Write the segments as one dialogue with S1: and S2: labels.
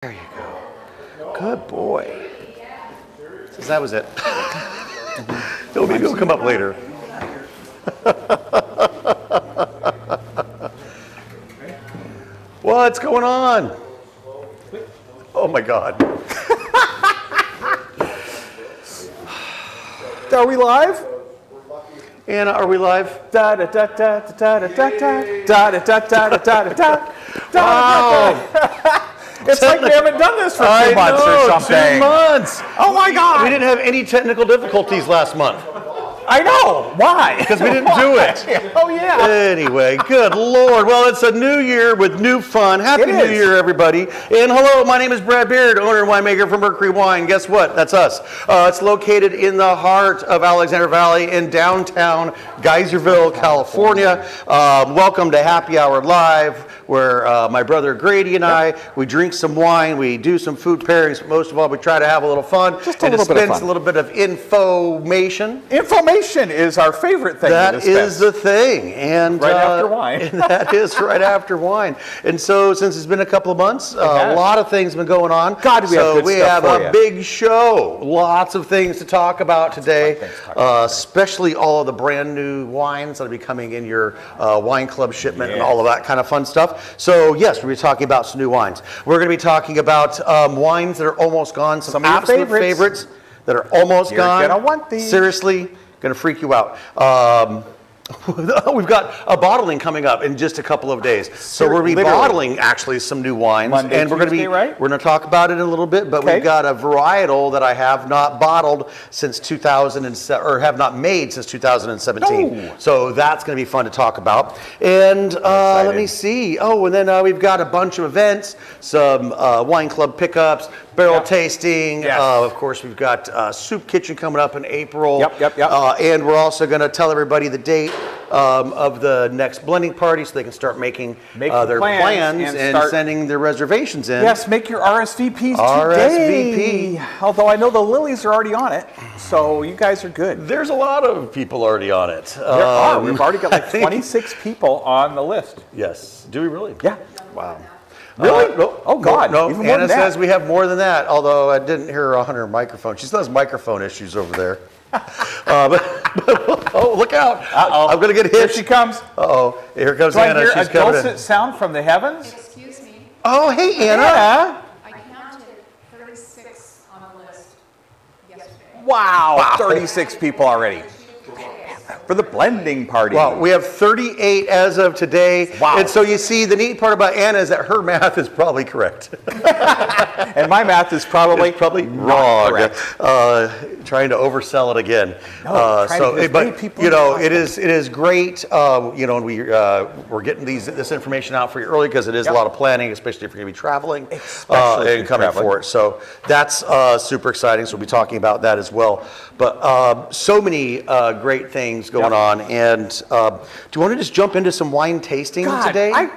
S1: There you go. Good boy. So that was it. No, maybe it'll come up later. What's going on? Oh my God.
S2: Are we live?
S1: Anna, are we live?
S2: Da da da da da da da da da da da da da da.
S1: Wow.
S2: It's like we haven't done this for 2 months or something.
S1: 2 months.
S2: Oh my God!
S1: We didn't have any technical difficulties last month
S2: I know. Why?
S1: because we didn't do it.
S2: Oh yeah.
S1: Anyway, good Lord. Well, it's a new year with new fun. Happy
S2: It
S1: New
S2: is.
S1: Year, everybody. And hello, my name is Brad Beard, owner and winemaker from Mercury Wine. Guess what? That's us. It's located in the heart of Alexander Valley in downtown Geyserville, California. Welcome to Happy Hour Live, where my brother Grady and I, we drink some wine, we do some food pairings, but most of all, we try to have a little fun
S2: Just a
S1: and
S2: little bit of
S1: dispense
S2: fun.
S1: a little bit of information.
S2: Information is our favorite thing.
S1: That
S2: to
S1: is
S2: dispense.
S1: the thing, and
S2: Right after wine.
S1: and that is right after wine. And so, since it's been a couple of months, a
S2: has.
S1: lot of things have been going on.
S2: God, we have
S1: so
S2: good
S1: we
S2: stuff
S1: have
S2: for
S1: a
S2: you.
S1: big show. Lots of things to talk about today, especially all of the brand new wines that'll be coming in your wine club shipment and
S2: Yes.
S1: all of that kind of fun stuff. So yes, we're talking about some new wines. We're going to be talking about wines that are almost gone.
S2: Some of your
S1: absolute
S2: favorites.
S1: that are almost
S2: You're
S1: gone.
S2: gonna want these.
S1: Seriously. Going to freak you out. We've got a bottling coming up in just a couple of days. So we're going to be
S2: Literally.
S1: bottling actually some new wines.
S2: Monday,
S1: and we're going to
S2: Tuesday, right?
S1: We're going to talk about it in a little bit, but
S2: Okay.
S1: we've got a varietal that I have not bottled since 2007, or have not made since 2017.
S2: Oh.
S1: So that's going to be fun to talk about. And let me
S2: excited.
S1: see. Oh, and then we've got a bunch of events, some wine club pickups, barrel
S2: Yep.
S1: tasting.
S2: Yes.
S1: Of course, we've got Soup Kitchen coming up in April.
S2: Yep.
S1: And we're also going to tell everybody the date of the next blending party so they can start making
S2: Make
S1: their
S2: plans
S1: plans
S2: and
S1: and
S2: start-
S1: sending their reservations in.
S2: Yes, make your RSVPs
S1: RSVP.
S2: today. Although I know the lilies are already on it, so you guys are good.
S1: There's a lot of people already on it.
S2: There are. We've already got
S1: I
S2: like
S1: think-
S2: 26 people on the list.
S1: Yes. Do we really?
S2: Yeah.
S1: Wow.
S2: Really?
S1: No,
S2: Oh, God.
S1: No,
S2: Even more
S1: Anna
S2: than that.
S1: says we have more than that, although I didn't hear her on her microphone. She still has microphone issues over there. Oh, look out.
S2: Uh-oh.
S1: I'm going to get
S2: Here
S1: hit.
S2: she comes.
S1: Uh-oh. Here comes
S2: Do I
S1: Anna.
S2: hear
S1: She's
S2: a
S1: coming
S2: dulcet
S1: in.
S2: sound from the heavens?
S3: Excuse me,
S1: Oh, hey, Anna.
S2: Yeah.
S3: I counted 36 on the list yesterday.
S2: Wow. 36 people already. For the blending party.
S1: Well, we have 38 as of today.
S2: Wow.
S1: And so you see, the neat part about Anna is that her math is probably correct.
S2: And my math is probably,
S1: It's probably
S2: not
S1: wrong.
S2: correct.
S1: Trying to oversell it again.
S2: No, trying to get as many people
S1: you
S2: as
S1: know,
S2: possible.
S1: it is great. You know, and we're getting this information out for you early because it is a
S2: Yep.
S1: lot of planning, especially if you're going to be traveling
S2: Especially if
S1: and
S2: you're
S1: coming
S2: traveling.
S1: for it. So that's super exciting. So we'll be talking about that as well. But so many great things going
S2: Yep.
S1: on. And do you want to just jump into some wine tasting
S2: God,
S1: today?
S2: I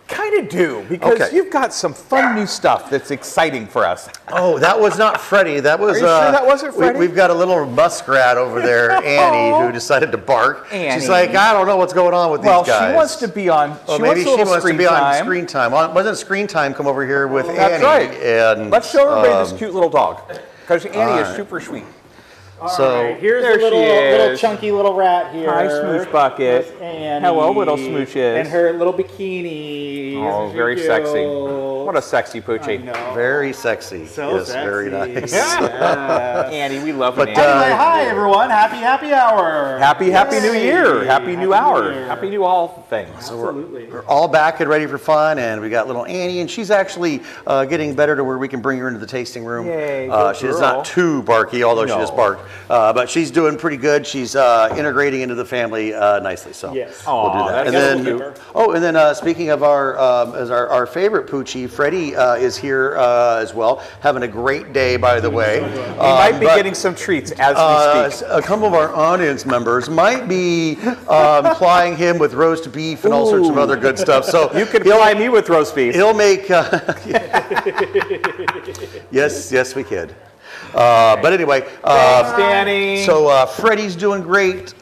S2: kind of do, because
S1: Okay.
S2: you've got some fun new stuff that's exciting for us.
S1: Oh, that was not Freddie. That was.
S2: Are you sure that wasn't Freddie?
S1: We've got a little muskrat over there, Annie, who decided to bark. She's
S2: Annie.
S1: like, I don't know what's going on with
S2: Well,
S1: these guys.
S2: she wants to be on.
S1: Well,
S2: she
S1: maybe
S2: wants a
S1: she
S2: little
S1: wants to
S2: screen
S1: be on
S2: time.
S1: screen time. Wasn't screen time come over here with Annie?
S2: That's right.
S1: And
S2: Let's show everybody this cute little dog, because Annie is
S1: right.
S2: super sweet.
S1: So
S4: Alright, here's
S2: there
S4: the little,
S2: she is.
S4: little chunky little rat here.
S2: Hi, Smooch Bucket.
S4: That's Annie.
S2: Hello, little smooches.
S4: And her little bikini.
S2: Oh,
S4: Isn't she
S2: very sexy.
S4: cute?
S2: What a sexy
S4: I
S2: poochie.
S4: know.
S1: very sexy.
S4: So
S1: yes,
S4: sexy.
S1: very nice.
S4: Yeah.
S2: Annie, we love
S1: But,
S2: Annie.
S4: Anyway, hi everyone. Happy hour.
S2: Happy New
S4: Yay.
S2: Year. Happy new
S4: Happy
S2: hour.
S4: New Year.
S2: Happy new all things.
S4: Absolutely.
S1: We're all back and ready for fun, and we got little Annie, and she's actually getting better to where we can bring her into the tasting room.
S2: Yay, good
S1: She is
S2: girl.
S1: not too barky, although she
S2: No.
S1: just barked. But she's doing pretty good. She's integrating into the family nicely. So
S4: Yes.
S1: we'll do
S2: Aw,
S1: that.
S2: that's
S1: And
S2: so
S1: then,
S2: cute.
S1: and then speaking of our favorite Poochie, Freddie is here as well, having a great day, by the way.
S2: We might be getting some treats as we speak.
S1: A couple of our audience members might be plying him with roast beef and all sorts of other good stuff. So
S2: You can ply me with roast beef.
S1: he'll make. Yes, we could. But anyway,
S4: Thanks, Danny.
S1: so Freddie's doing great.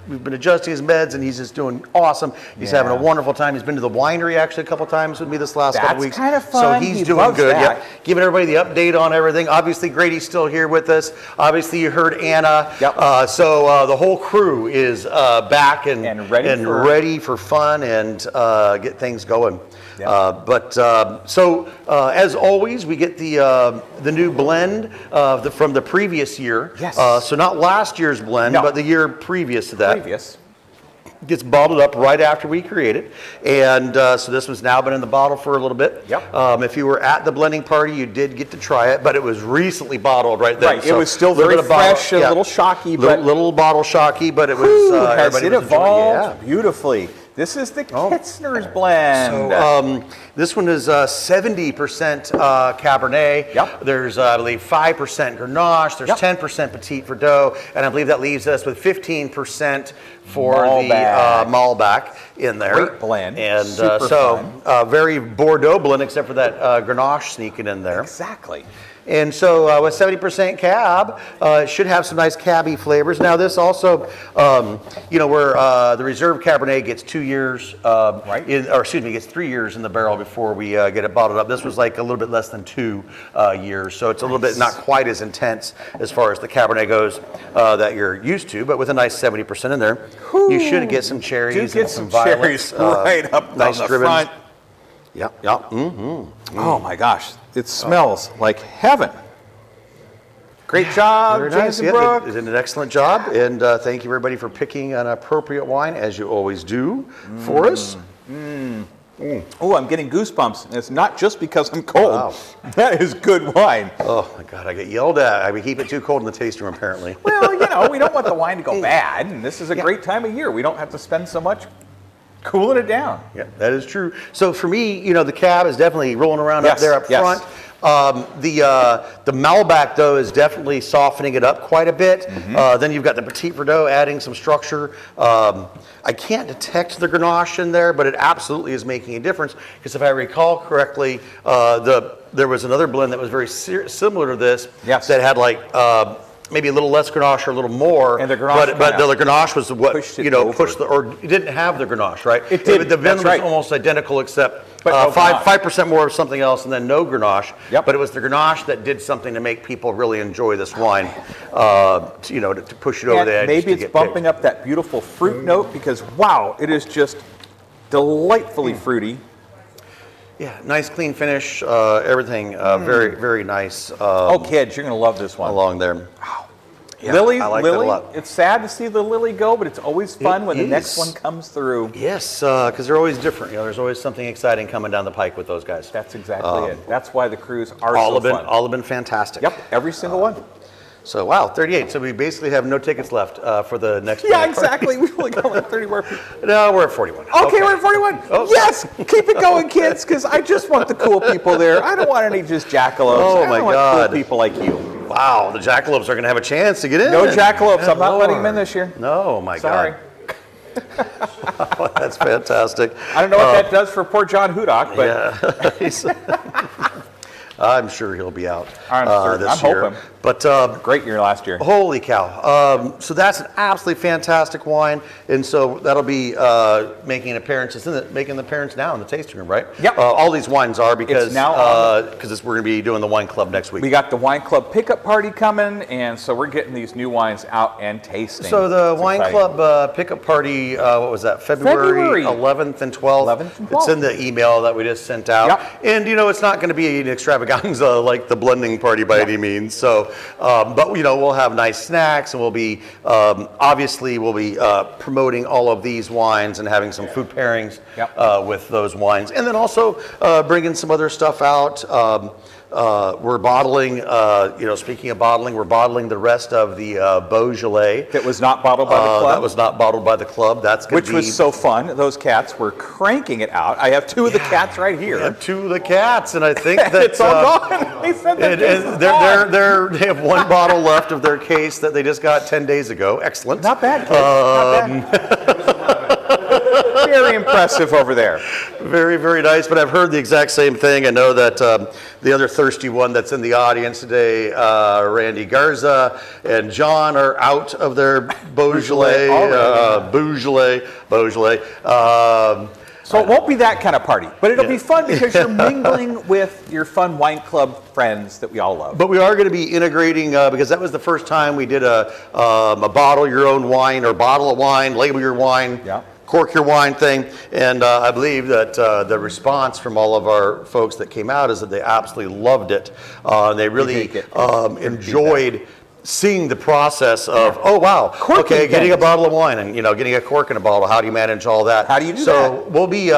S1: We've been adjusting his meds, and he's just doing awesome. He's having a wonderful time. He's been to the winery actually a couple times with me this last couple
S2: That's
S1: weeks.
S2: kind of
S1: So
S2: fun.
S1: he's
S2: He
S1: doing
S2: loves
S1: good.
S2: that.
S1: Yeah, giving everybody the update on everything. Obviously, Grady's still here with us. Obviously, you heard Anna.
S2: Yep.
S1: So the whole crew is back and
S2: ready
S1: for fun and get things going.
S2: Yep.
S1: As always, we get the new blend from the previous year.
S2: Yes.
S1: So not last year's blend,
S2: No.
S1: but the year previous to that.
S2: Previous.
S1: Gets bottled up right after we create it. And so this one's now been in the bottle for a little bit.
S2: Yep.
S1: If you were at the blending party, you did get to try it, but it was recently bottled right then.
S2: Right, it was still very fresh, a little shocky, but
S1: little bottle shocky, but it was.
S2: has
S1: everybody
S2: it
S1: was enjoying
S2: evolved beautifully. This is the Kitzner's blend.
S1: So this one is 70% Cabernet.
S2: Yep.
S1: There's, I believe, 5% Grenache. There's 10% Petit Verdot, and I believe that leaves us with 15% for
S2: Malbec.
S1: the Malbec in there.
S2: Great blend.
S1: And
S2: Super
S1: very Bordeaux blend, except for that Grenache sneaking in there.
S2: Exactly.
S1: And so with 70% cab, it should have some nice cabby flavors. Now this also, where the Reserve Cabernet gets 2 years, gets 3 years in the barrel before we get it bottled up. This was like a little bit less than 2 years. So it's a little bit not quite as intense as far as the Cabernet goes that you're used to, but with a nice 70% in there, you should get some cherries
S2: Do
S1: and
S2: get
S1: some
S2: some
S1: violets.
S2: cherries right up
S1: nice
S2: on the
S1: driven.
S2: front.
S1: Yeah. Mm-hmm.
S2: Oh my gosh, it smells like heaven. Great job,
S1: Very
S2: James
S1: nice.
S2: and
S1: Yeah,
S2: Brooke.
S1: they did an excellent job, and thank you everybody for picking an appropriate wine, as you always do for us.
S2: Oh, I'm getting goosebumps. And it's not just because I'm cold.
S1: Wow.
S2: That is good wine.
S1: Oh my God, I get yelled at. I keep it too cold in the tasting room, apparently.
S2: Well, we don't want the wine to go bad, and this is a great time of year. We don't have to spend so much cooling it down.
S1: Yeah, that is true. So for me, the cab is definitely rolling around up
S2: Yes,
S1: there up
S2: yes.
S1: front. The Malbec, though, is definitely softening it up quite a bit. Then you've got the Petit Verdot adding some structure. I can't detect the Grenache in there, but it absolutely is making a difference, because if I recall correctly, there was another blend that was very similar to this
S2: Yes.
S1: that had like maybe a little less Grenache or a little more.
S2: And the Grenache
S1: but the Grenache was what
S2: pushed it over.
S1: or it didn't have the Grenache, right?
S2: It did,
S1: The blend
S2: that's
S1: was
S2: right.
S1: almost identical, except
S2: But no Grenache.
S1: 5% more of something else, and then no Grenache.
S2: Yep.
S1: But it was the Grenache that did something to make people really enjoy this wine. To push it over
S2: And
S1: the edge.
S2: maybe
S1: to
S2: it's
S1: get
S2: bumping
S1: picked.
S2: up that beautiful fruit note, because wow, it is just delightfully fruity.
S1: Yeah, nice clean finish. Everything very very nice.
S2: Oh, kids, you're going to love this one.
S1: Along there. Yeah,
S2: Lily,
S1: I like that a lot.
S2: it's sad to see the Lily go, but it's always fun when the next
S1: is.
S2: one comes through.
S1: Yes, because they're always different. There's always something exciting coming down the pike with those guys.
S2: That's exactly it. That's why the cruise are
S1: all
S2: so
S1: have been
S2: fun.
S1: all have been fantastic.
S2: Yep, every single one.
S1: So wow, 38. So we basically have no tickets left for the next.
S2: Yeah,
S1: blending party.
S2: exactly. We've only got like 30 more people.
S1: No, we're at 41.
S2: Okay, we're at 41.
S1: Oh.
S2: Yes, keep it going, kids, because I just want the cool people there. I don't want any just jackalopes.
S1: Oh,
S2: I
S1: my
S2: want
S1: God.
S2: cool people like you.
S1: Wow, the jackalopes are going to have a chance to get in.
S2: No jackalopes. I'm not
S1: Good
S2: letting them in
S1: Lord.
S2: this year.
S1: No, my
S2: Sorry.
S1: God. That's fantastic.
S2: I don't know what that does for poor John Hudock, but
S1: Yeah. He's- I'm sure he'll be out
S2: I'm certain.
S1: this
S2: I'm
S1: year.
S2: hoping.
S1: But
S2: great year last year.
S1: holy cow. So that's an absolutely fantastic wine. And so that'll be making an appearance. Making an appearance now in the tasting room, right?
S2: Yep.
S1: All these wines are because
S2: It's now on
S1: we're going to be doing the wine club next week.
S2: We got the wine club pickup party coming, and so we're getting these new wines out and tasting.
S1: So the
S2: It's
S1: wine
S2: exciting.
S1: club pickup party, what was that? February 11th and 12th.
S2: 11th and
S1: It's
S2: 12th.
S1: in the email that we just sent out.
S2: Yep.
S1: And it's not going to be an extravaganza like the blending party by any means. So, but we'll have nice snacks, and we'll be obviously promoting all of these wines and having some food pairings
S2: Yep.
S1: with those wines, and then also bringing some other stuff out. We're bottling, speaking of bottling, we're bottling the rest of the Beaujolais.
S2: That was not bottled by the club.
S1: That was not bottled by the club. That's going
S2: Which
S1: to be.
S2: was so fun. Those cats were cranking it out. I have two of the cats right here.
S1: We have two of the cats, and I think that
S2: It's all gone. They said that
S1: they have one bottle left of their case that they just got 10 days ago. Excellent.
S2: Not bad, kids. Not bad. Very impressive over there.
S1: Very, very nice. But I've heard the exact same thing. I know that the other thirsty one that's in the audience today, Randy Garza and John, are out of their Beaujolais. Beaujolais.
S2: So it won't be that kind of party, but it'll be fun because you're mingling with your fun wine club friends that we all love.
S1: But we are going to be integrating, because that was the first time we did a bottle your own wine or bottle of wine, label your wine, cork your wine thing. And I believe that the response from all of our folks that came out is that they absolutely loved it. They really enjoyed seeing the process of, oh wow, okay, getting a bottle of wine and getting a cork in a bottle. How do you manage all that?
S2: How do you do that?
S1: So we'll be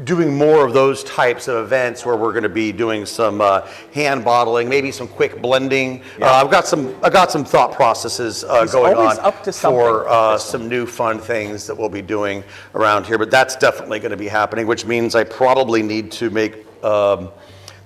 S1: doing more of those types of events where we're going to be doing some hand bottling, maybe some quick blending. I've got some thought processes going on
S2: up to
S1: for some new fun things that we'll be doing around here. But that's definitely going to be happening, which means I probably need to make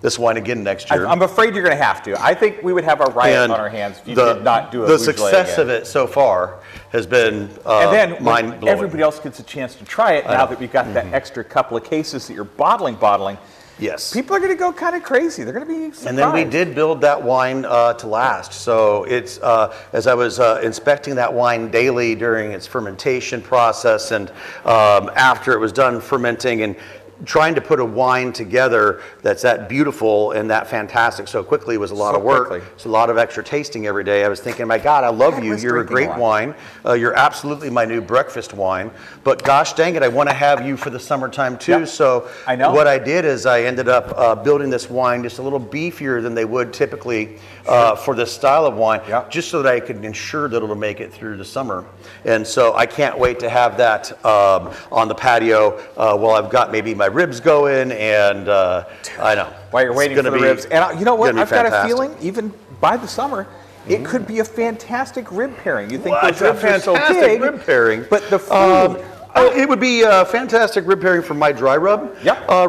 S1: this wine again next year.
S2: I'm afraid you're going to have to. I think we would have a riot on our hands if you did not do a
S1: The
S2: Beaujolais
S1: success
S2: again.
S1: of it so far has been
S2: And then when
S1: mind-blowing.
S2: everybody else gets a chance to try it, now that we've got that extra couple of cases that you're bottling,
S1: Yes.
S2: people are going to go kind of crazy. They're going to be surprised.
S1: And then we did build that wine to last. So it's as I was inspecting that wine daily during its fermentation process, and after it was done fermenting, and trying to put a wine together that's that beautiful and that fantastic so quickly was a lot of work. It's a lot of extra tasting every day. I was thinking, my God, I love you. You're a great wine. You're absolutely my new breakfast wine. But gosh dang it, I want to have you for the summertime too. So
S2: I know.
S1: What I did is I ended up building this wine just a little beefier than they would typically for this style of wine, just so that I could ensure that it'll make it through the summer. And so I can't wait to have that on the patio while I've got maybe my ribs going, and I know.
S2: While you're waiting for the ribs. And you know what? I've got a feeling, even by the summer, it could be a fantastic rib pairing. You think those ribs are so big,
S1: rib pairing.
S2: but the food...
S1: it would be a fantastic rib pairing for my dry rub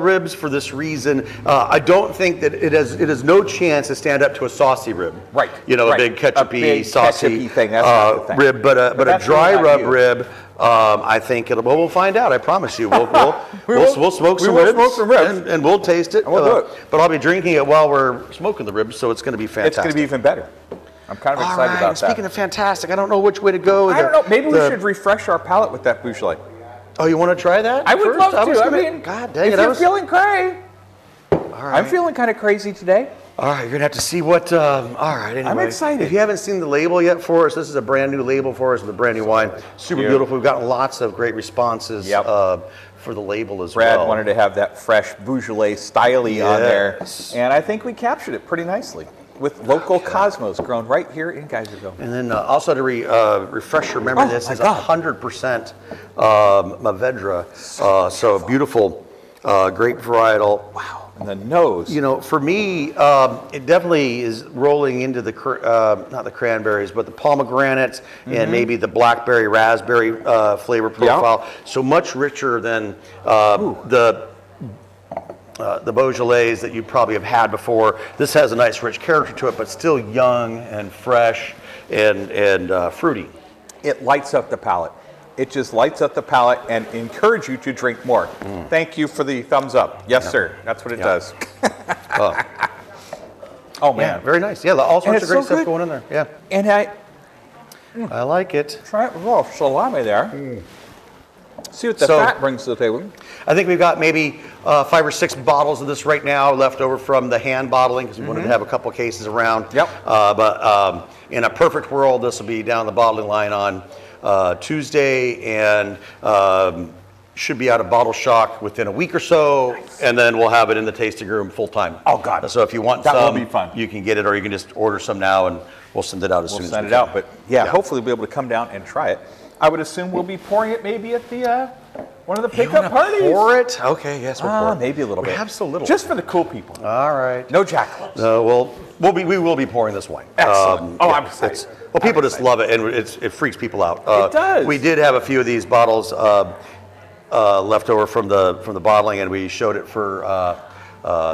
S1: ribs for this reason. I don't think that it has no chance to stand up to a saucy rib.
S2: Right.
S1: A big ketchup-y, saucy
S2: ketchup-y thing. That's not the thing.
S1: rib, but a
S2: that's
S1: dry
S2: really not
S1: rub
S2: you.
S1: rib. I think it'll. Well, we'll find out. I promise you. We'll smoke some
S2: will
S1: ribs,
S2: smoke some ribs.
S1: and we'll taste it.
S2: we'll do it.
S1: But I'll be drinking it while we're smoking the ribs, so it's going to be fantastic.
S2: It's going to be even better. I'm kind of excited about that.
S1: Speaking of fantastic, I don't know which way to go.
S2: I don't know. Maybe we should refresh our palate with that Beaujolais.
S1: Oh, you want to try that?
S2: I would
S1: first?
S2: love to.
S1: I
S2: mean,
S1: God dang
S2: if
S1: it!
S2: you're feeling cray, I'm feeling kind of crazy today.
S1: All right, you're gonna have to see what. All right, anyway.
S2: I'm excited.
S1: If you haven't seen the label yet for us, this is a brand new label for us with a brand new wine. Super beautiful. We've gotten lots of great responses for the label as
S2: Brad
S1: well.
S2: wanted to have that fresh Beaujolais styly on there, and I think we captured it pretty nicely with local Cosmos grown right here in Geyserville.
S1: And then also to refresh your memory, this is 100% Mourvedre, so beautiful, grape varietal.
S2: Wow. And the nose.
S1: For me, it definitely is rolling into the, not the cranberries, but the pomegranates and maybe the blackberry, raspberry flavor profile. So much richer than the Beaujolais that you probably have had before. This has a nice rich character to it, but still young and fresh and fruity.
S2: It lights up the palate. It just lights up the palate and encourage you to drink more. Thank you for the thumbs up. Yes, sir. That's what it does. Oh, man.
S1: Yeah, very nice. Yeah, all sorts of great stuff
S2: good.
S1: going in there. Yeah,
S2: And
S1: I like it.
S2: try it with a little salami there. See what the
S1: So-
S2: fat brings to the table.
S1: I think we've got maybe 5 or 6 bottles of this right now left over from the hand bottling because we wanted to have a couple of cases around.
S2: Yep.
S1: But in a perfect world, this will be down the bottling line on Tuesday and should be out of Bottle Shock within a week or so, and then we'll have it in the tasting room full time.
S2: Oh, God.
S1: So if you want
S2: That will
S1: some,
S2: be fun.
S1: you can get it, or you can just order some now, and we'll send it out as soon as we
S2: Send it
S1: can.
S2: out. But hopefully we'll be able to come down and try it. I would assume we'll be pouring it maybe at the one of the pickup parties.
S1: Pour it? Okay, yes, we'll pour it.
S2: Maybe a little bit.
S1: We have so little.
S2: Just for the cool people.
S1: All right.
S2: No jackalopes.
S1: We will be pouring this wine.
S2: Excellent. I'm excited.
S1: Well, people just love it, and it freaks people out.
S2: It does.
S1: We did have a few of these bottles left over from the bottling, and we showed it for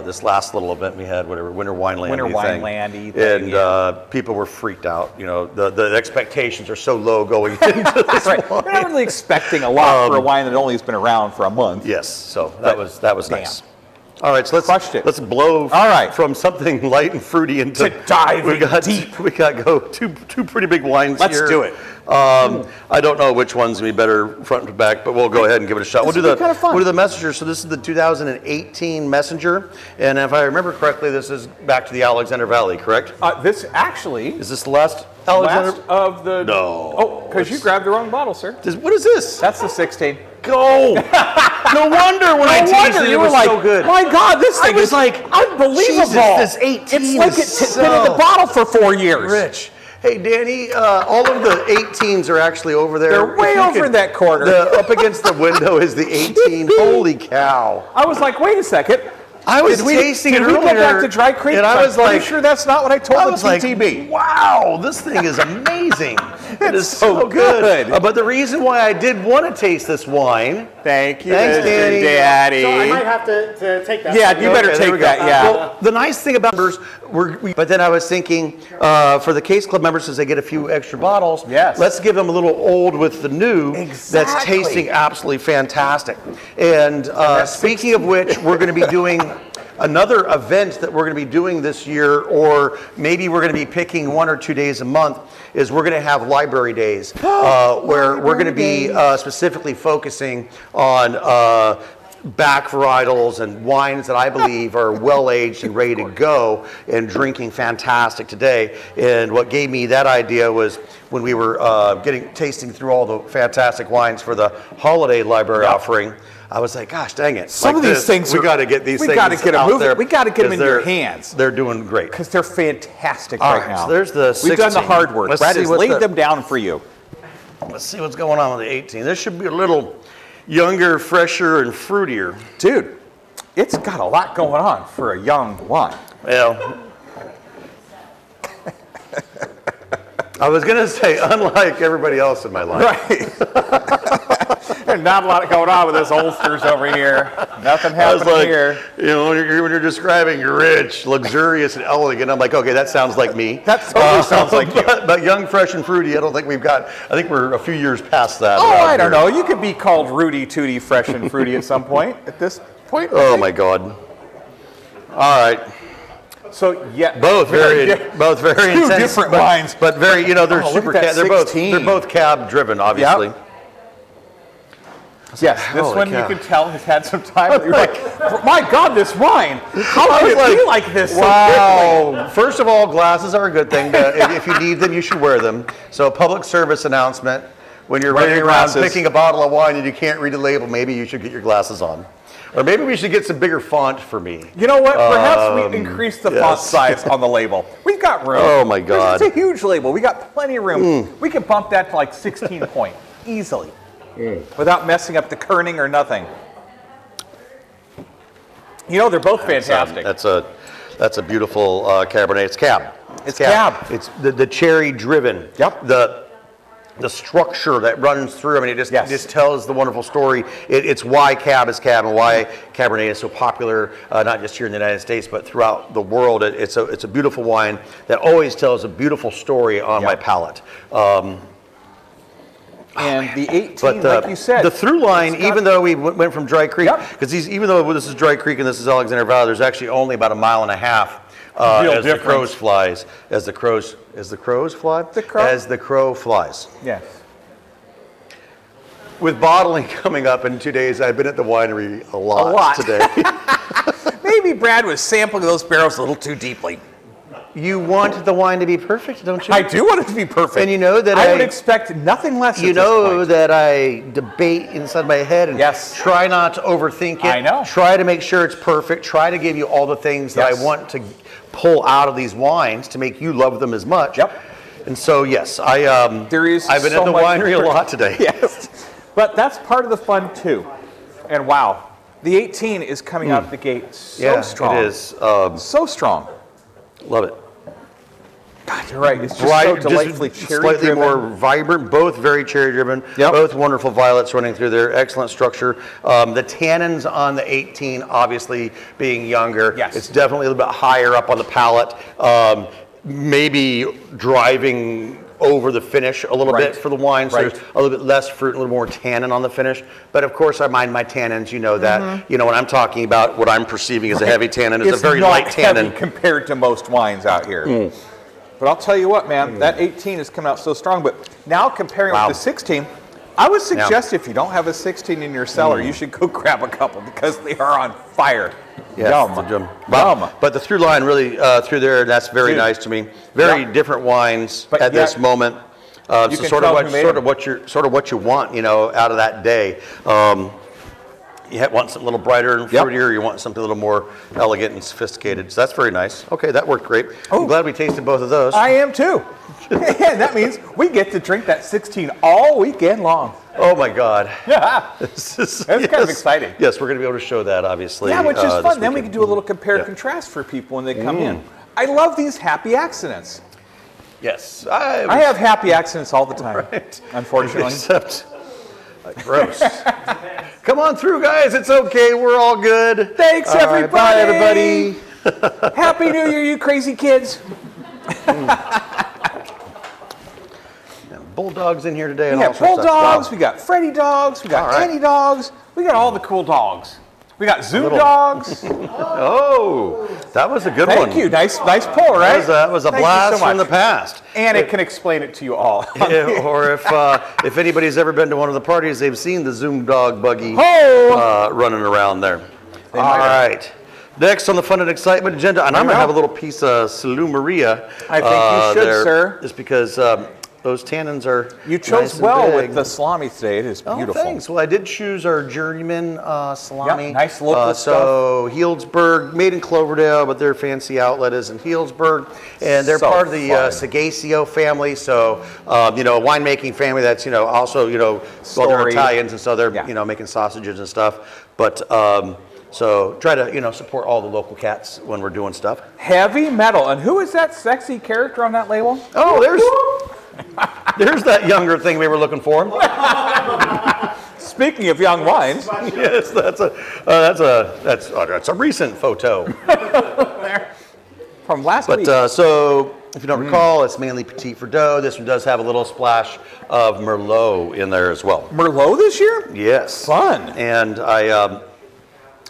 S1: this last little event we had, whatever, Winter Wineland.
S2: Winter
S1: thing.
S2: Wineland-y thing,
S1: And
S2: yeah.
S1: people were freaked out. You know, the expectations are so low going into this
S2: Right.
S1: wine.
S2: You're not really expecting a lot for a wine that only has been around for a month.
S1: Yes, so that was
S2: damn.
S1: nice. All right, so
S2: Crushed it.
S1: let's blow
S2: All right.
S1: from something light and fruity into
S2: To diving deep.
S1: We got two pretty big wines
S2: Let's
S1: here.
S2: do it.
S1: I don't know which one's gonna be better front to back, but we'll go ahead and give it a shot.
S2: This will be kinda fun.
S1: We'll do the Messenger. So this is the 2018 Messenger, and if I remember correctly, this is back to the Alexander Valley, correct?
S2: This actually
S1: Is this the last Alexander?
S2: last of the.
S1: No.
S2: Oh, because you grabbed the wrong bottle, sir.
S1: What is this?
S2: That's the 16.
S1: Go! No wonder when I
S2: No
S1: tasted
S2: wonder
S1: it,
S2: you
S1: it
S2: were
S1: was
S2: like,
S1: so good.
S2: my God, this thing
S1: was
S2: is
S1: like,
S2: unbelievable.
S1: Jesus, this 18
S2: It's like
S1: is
S2: it's been in
S1: so
S2: the bottle for 4 years.
S1: Rich. Hey, Danny, all of the 18s are actually over there.
S2: They're way
S1: If you
S2: over that corner.
S1: Up against the window is the 18. Holy cow.
S2: I was like, wait a second.
S1: I was
S2: Did we,
S1: tasting
S2: did
S1: it
S2: we
S1: earlier.
S2: go back to Dry Creek?
S1: And I was
S2: I'm pretty
S1: like,
S2: sure that's not what I told
S1: I
S2: the
S1: was like,
S2: TTB.
S1: wow, this thing is amazing. It is so
S2: good.
S1: good. But the reason why I did want to taste this wine.
S2: Thank you,
S1: Thanks,
S2: Mr.
S1: Danny.
S2: Daddy.
S4: So I might have to take that.
S2: Yeah, you better
S1: Okay, there
S2: take
S1: we go.
S2: that, yeah.
S1: Well, the nice thing about members, but then I was thinking, for the Case Club members, since they get a few extra bottles,
S2: Yes.
S1: let's give them a little old with the new. That's
S2: Exactly.
S1: tasting absolutely fantastic. And speaking of which, we're going to be doing another event that we're going to be doing this year, or maybe we're going to be picking 1 or 2 days a month, is we're going to have library days where we're going to be specifically focusing on back varietals and wines that I believe are well aged and ready to go and drinking fantastic today. And what gave me that idea was when we were tasting through all the fantastic wines for the holiday library offering. I was like, gosh, dang it!
S2: Some
S1: Like
S2: of these
S1: this,
S2: things
S1: we
S2: are-
S1: got to get these
S2: we
S1: things
S2: gotta get 'em
S1: out
S2: moving.
S1: there.
S2: We gotta get 'em in
S1: because
S2: your
S1: they're-
S2: hands.
S1: They're doing great.
S2: Because they're fantastic
S1: All
S2: right
S1: right,
S2: now.
S1: so there's the
S2: We've done the
S1: 16.
S2: hard work.
S1: Let's
S2: Brad
S1: see
S2: has
S1: what
S2: laid
S1: the-
S2: them down for you.
S1: Let's see what's going on with the 18. This should be a little younger, fresher, and fruitier.
S2: Dude, it's got a lot going on for a young wine.
S1: Well, I was going to say, unlike everybody else in my life.
S2: Right. There's not a lot going on with this Ulsters over here. Nothing
S1: I was
S2: happening
S1: like,
S2: here.
S1: you know, when you're describing rich, luxurious, and elegant, I'm like, okay, that sounds like me.
S2: That totally sounds like you.
S1: But young, fresh, and fruity, I don't think I think we're a few years past that.
S2: Oh,
S1: around
S2: I don't
S1: here.
S2: know. You could be called Rudy Tooty Fresh and Fruity at some point. At this point.
S1: Oh, my God. All right.
S2: So yeah,
S1: Both very
S2: di-
S1: both very
S2: two
S1: intense,
S2: different
S1: but,
S2: wines.
S1: but very, you know, they're
S2: Oh, look
S1: super
S2: at that
S1: they're
S2: 16.
S1: both cab driven, obviously.
S2: Yep. Yes, this
S1: Holy
S2: one
S1: cow.
S2: you can tell has had some time. You're like, my God, this wine! How
S1: I
S2: could
S1: was
S2: it be like this? so
S1: Wow. First of all, glasses are a good thing. If you need them, you should wear them. So a public service announcement, when you're running
S2: your
S1: around
S2: glasses.
S1: picking a bottle of wine and you can't read the label, maybe you should get your glasses on. Or maybe we should get some bigger font for me.
S2: You know what? Perhaps we increase the font
S1: yes.
S2: size on the label. We've got room.
S1: Oh, my God.
S2: It's a huge label. We got plenty of room. We can bump that to like 16 point easily, without messing up the kerning or nothing. You know, they're both fantastic.
S1: That's a beautiful Cabernet. It's cab.
S2: It's cab.
S1: It's the cherry driven.
S2: Yep.
S1: The structure that runs through. I mean, it
S2: Yes.
S1: just tells the wonderful story. It's why cab is cab and why Cabernet is so popular, not just here in the United States, but throughout the world. It's a beautiful wine that always tells a beautiful story on my palate.
S2: And the 18,
S1: But
S2: like you said,
S1: the through line,
S2: it's got-
S1: even though we went from Dry Creek,
S2: Yep.
S1: because even though this is Dry Creek and this is Alexander Valley, there's actually only about a mile and a half
S2: Real
S1: as the
S2: difference.
S1: crows flies. As the crows fly?
S2: The crow?
S1: As the crow flies.
S2: Yes.
S1: With bottling coming up in 2 days, I've been at the winery a lot. today.
S2: Maybe Brad was sampling those barrels a little too deeply.
S1: You want the wine to be perfect, don't you?
S2: I do want it to be perfect.
S1: And you know that
S2: I would expect nothing less.
S1: You
S2: at this
S1: know
S2: point.
S1: that I debate inside my head and
S2: Yes.
S1: try not to overthink it.
S2: I know.
S1: Try to make sure it's perfect. Try to give you all the things that
S2: Yes.
S1: I want to pull out of these wines to make you love them as much.
S2: Yep.
S1: And so, yes,
S2: There is
S1: I've been
S2: so
S1: at the
S2: much
S1: winery a lot today.
S2: Yes, but that's part of the fun too. And wow, the 18 is coming out of the gate so
S1: Yeah,
S2: strong.
S1: it is.
S2: So strong.
S1: Love it.
S2: God, you're right. It's just
S1: Bright,
S2: so delightfully
S1: just
S2: cherry
S1: slightly
S2: driven.
S1: more vibrant, both very cherry driven,
S2: Yep.
S1: both wonderful violets running through there, excellent structure. The tannins on the 18, obviously being younger,
S2: Yes.
S1: it's definitely a little bit higher up on the palate, maybe driving over the finish a little
S2: Right.
S1: bit for the wine, so
S2: Right.
S1: there's a little bit less fruit, a little more tannin on the finish. But of course, I mind my tannins, you know that. You know, when I'm talking about what I'm perceiving as a heavy tannin, is a very
S2: not
S1: light tannin.
S2: heavy compared to most wines out here. But I'll tell you what, man, that 18 is coming out so strong. But now comparing it
S1: Wow.
S2: with the 16, I would suggest if you don't have a 16 in your cellar, you should go grab a couple because they are on fire.
S1: Yes,
S2: Yum.
S1: the Jim.
S2: Yum.
S1: But the through line really through there, that's very
S2: Dude.
S1: nice to me. Very
S2: Yeah.
S1: different wines
S2: But
S1: at this
S2: yet-
S1: moment.
S2: You
S1: So
S2: can
S1: sort of
S2: tell
S1: what
S2: who made them.
S1: what you want, you know, out of that day. You want something a little brighter and
S2: Yep.
S1: fruitier. You want something a little more elegant and sophisticated. So that's very nice. Okay, that worked great.
S2: Oh.
S1: I'm glad we tasted both of those.
S2: I am too. And that means we get to drink that 16 all weekend long.
S1: Oh my God.
S2: Yeah.
S1: That's
S2: kind of exciting.
S1: Yes, we're going to be able to show that, obviously.
S2: Yeah, which is
S1: this
S2: fun. Then we
S1: weekend.
S2: can do a little compare
S1: Yeah.
S2: contrast for people when they come in. I love these happy accidents.
S1: Yes.
S2: I have happy accidents all the time,
S1: Right.
S2: unfortunately.
S1: Except, gross. Come on through, guys. It's okay. We're all good.
S2: Thanks,
S1: All right, bye,
S2: everybody.
S1: everybody.
S2: Happy New Year, you crazy kids.
S1: Bulldogs in here today.
S2: We
S1: And all
S2: got
S1: sorts of stuff.
S2: bulldogs,
S1: Wow.
S2: we got Freddy dogs, we got
S1: All right.
S2: Annie dogs, we got all the cool dogs. We got zoo
S1: Little-
S2: dogs.
S1: Oh, that was a good one.
S2: Thank you. Nice pull, right?
S1: That was a
S2: Thank you
S1: blast
S2: so
S1: from the
S2: much.
S1: past.
S2: And it can explain it to you all.
S1: Or if anybody's ever been to one of the parties, they've seen the Zoom dog buggy
S2: Ho!
S1: running around there. All
S2: might have.
S1: right. Next on the fun and excitement agenda, and I'm going to
S2: know.
S1: have a little piece of Salou Maria.
S2: I think you should,
S1: there,
S2: sir.
S1: Just because those tannins are
S2: You chose
S1: nice and
S2: well
S1: big.
S2: with the salami today. It is
S1: Oh,
S2: beautiful.
S1: thanks. Well, I did choose our journeyman salami.
S2: Yep, nice local
S1: So Healdsburg, made in Cloverdale, but their fancy outlet is in Healdsburg, and they're
S2: So
S1: part of the
S2: fun.
S1: Sagacio family. So you know, a winemaking family that's also well, they're
S2: Storied.
S1: Italians, and so they're
S2: Yeah.
S1: making sausages and stuff. But so try to support all the local cats when we're doing stuff.
S2: Heavy metal. And who is that sexy character on that label?
S1: Oh, there's that younger thing we were looking for.
S2: Speaking of young wines,
S1: Yes, that's a recent photo.
S2: from last
S1: But
S2: week.
S1: so, if you don't recall, it's mainly Petit Verdot. This one does have a little splash of Merlot in there as well.
S2: Merlot this year?
S1: Yes.
S2: Fun.
S1: And I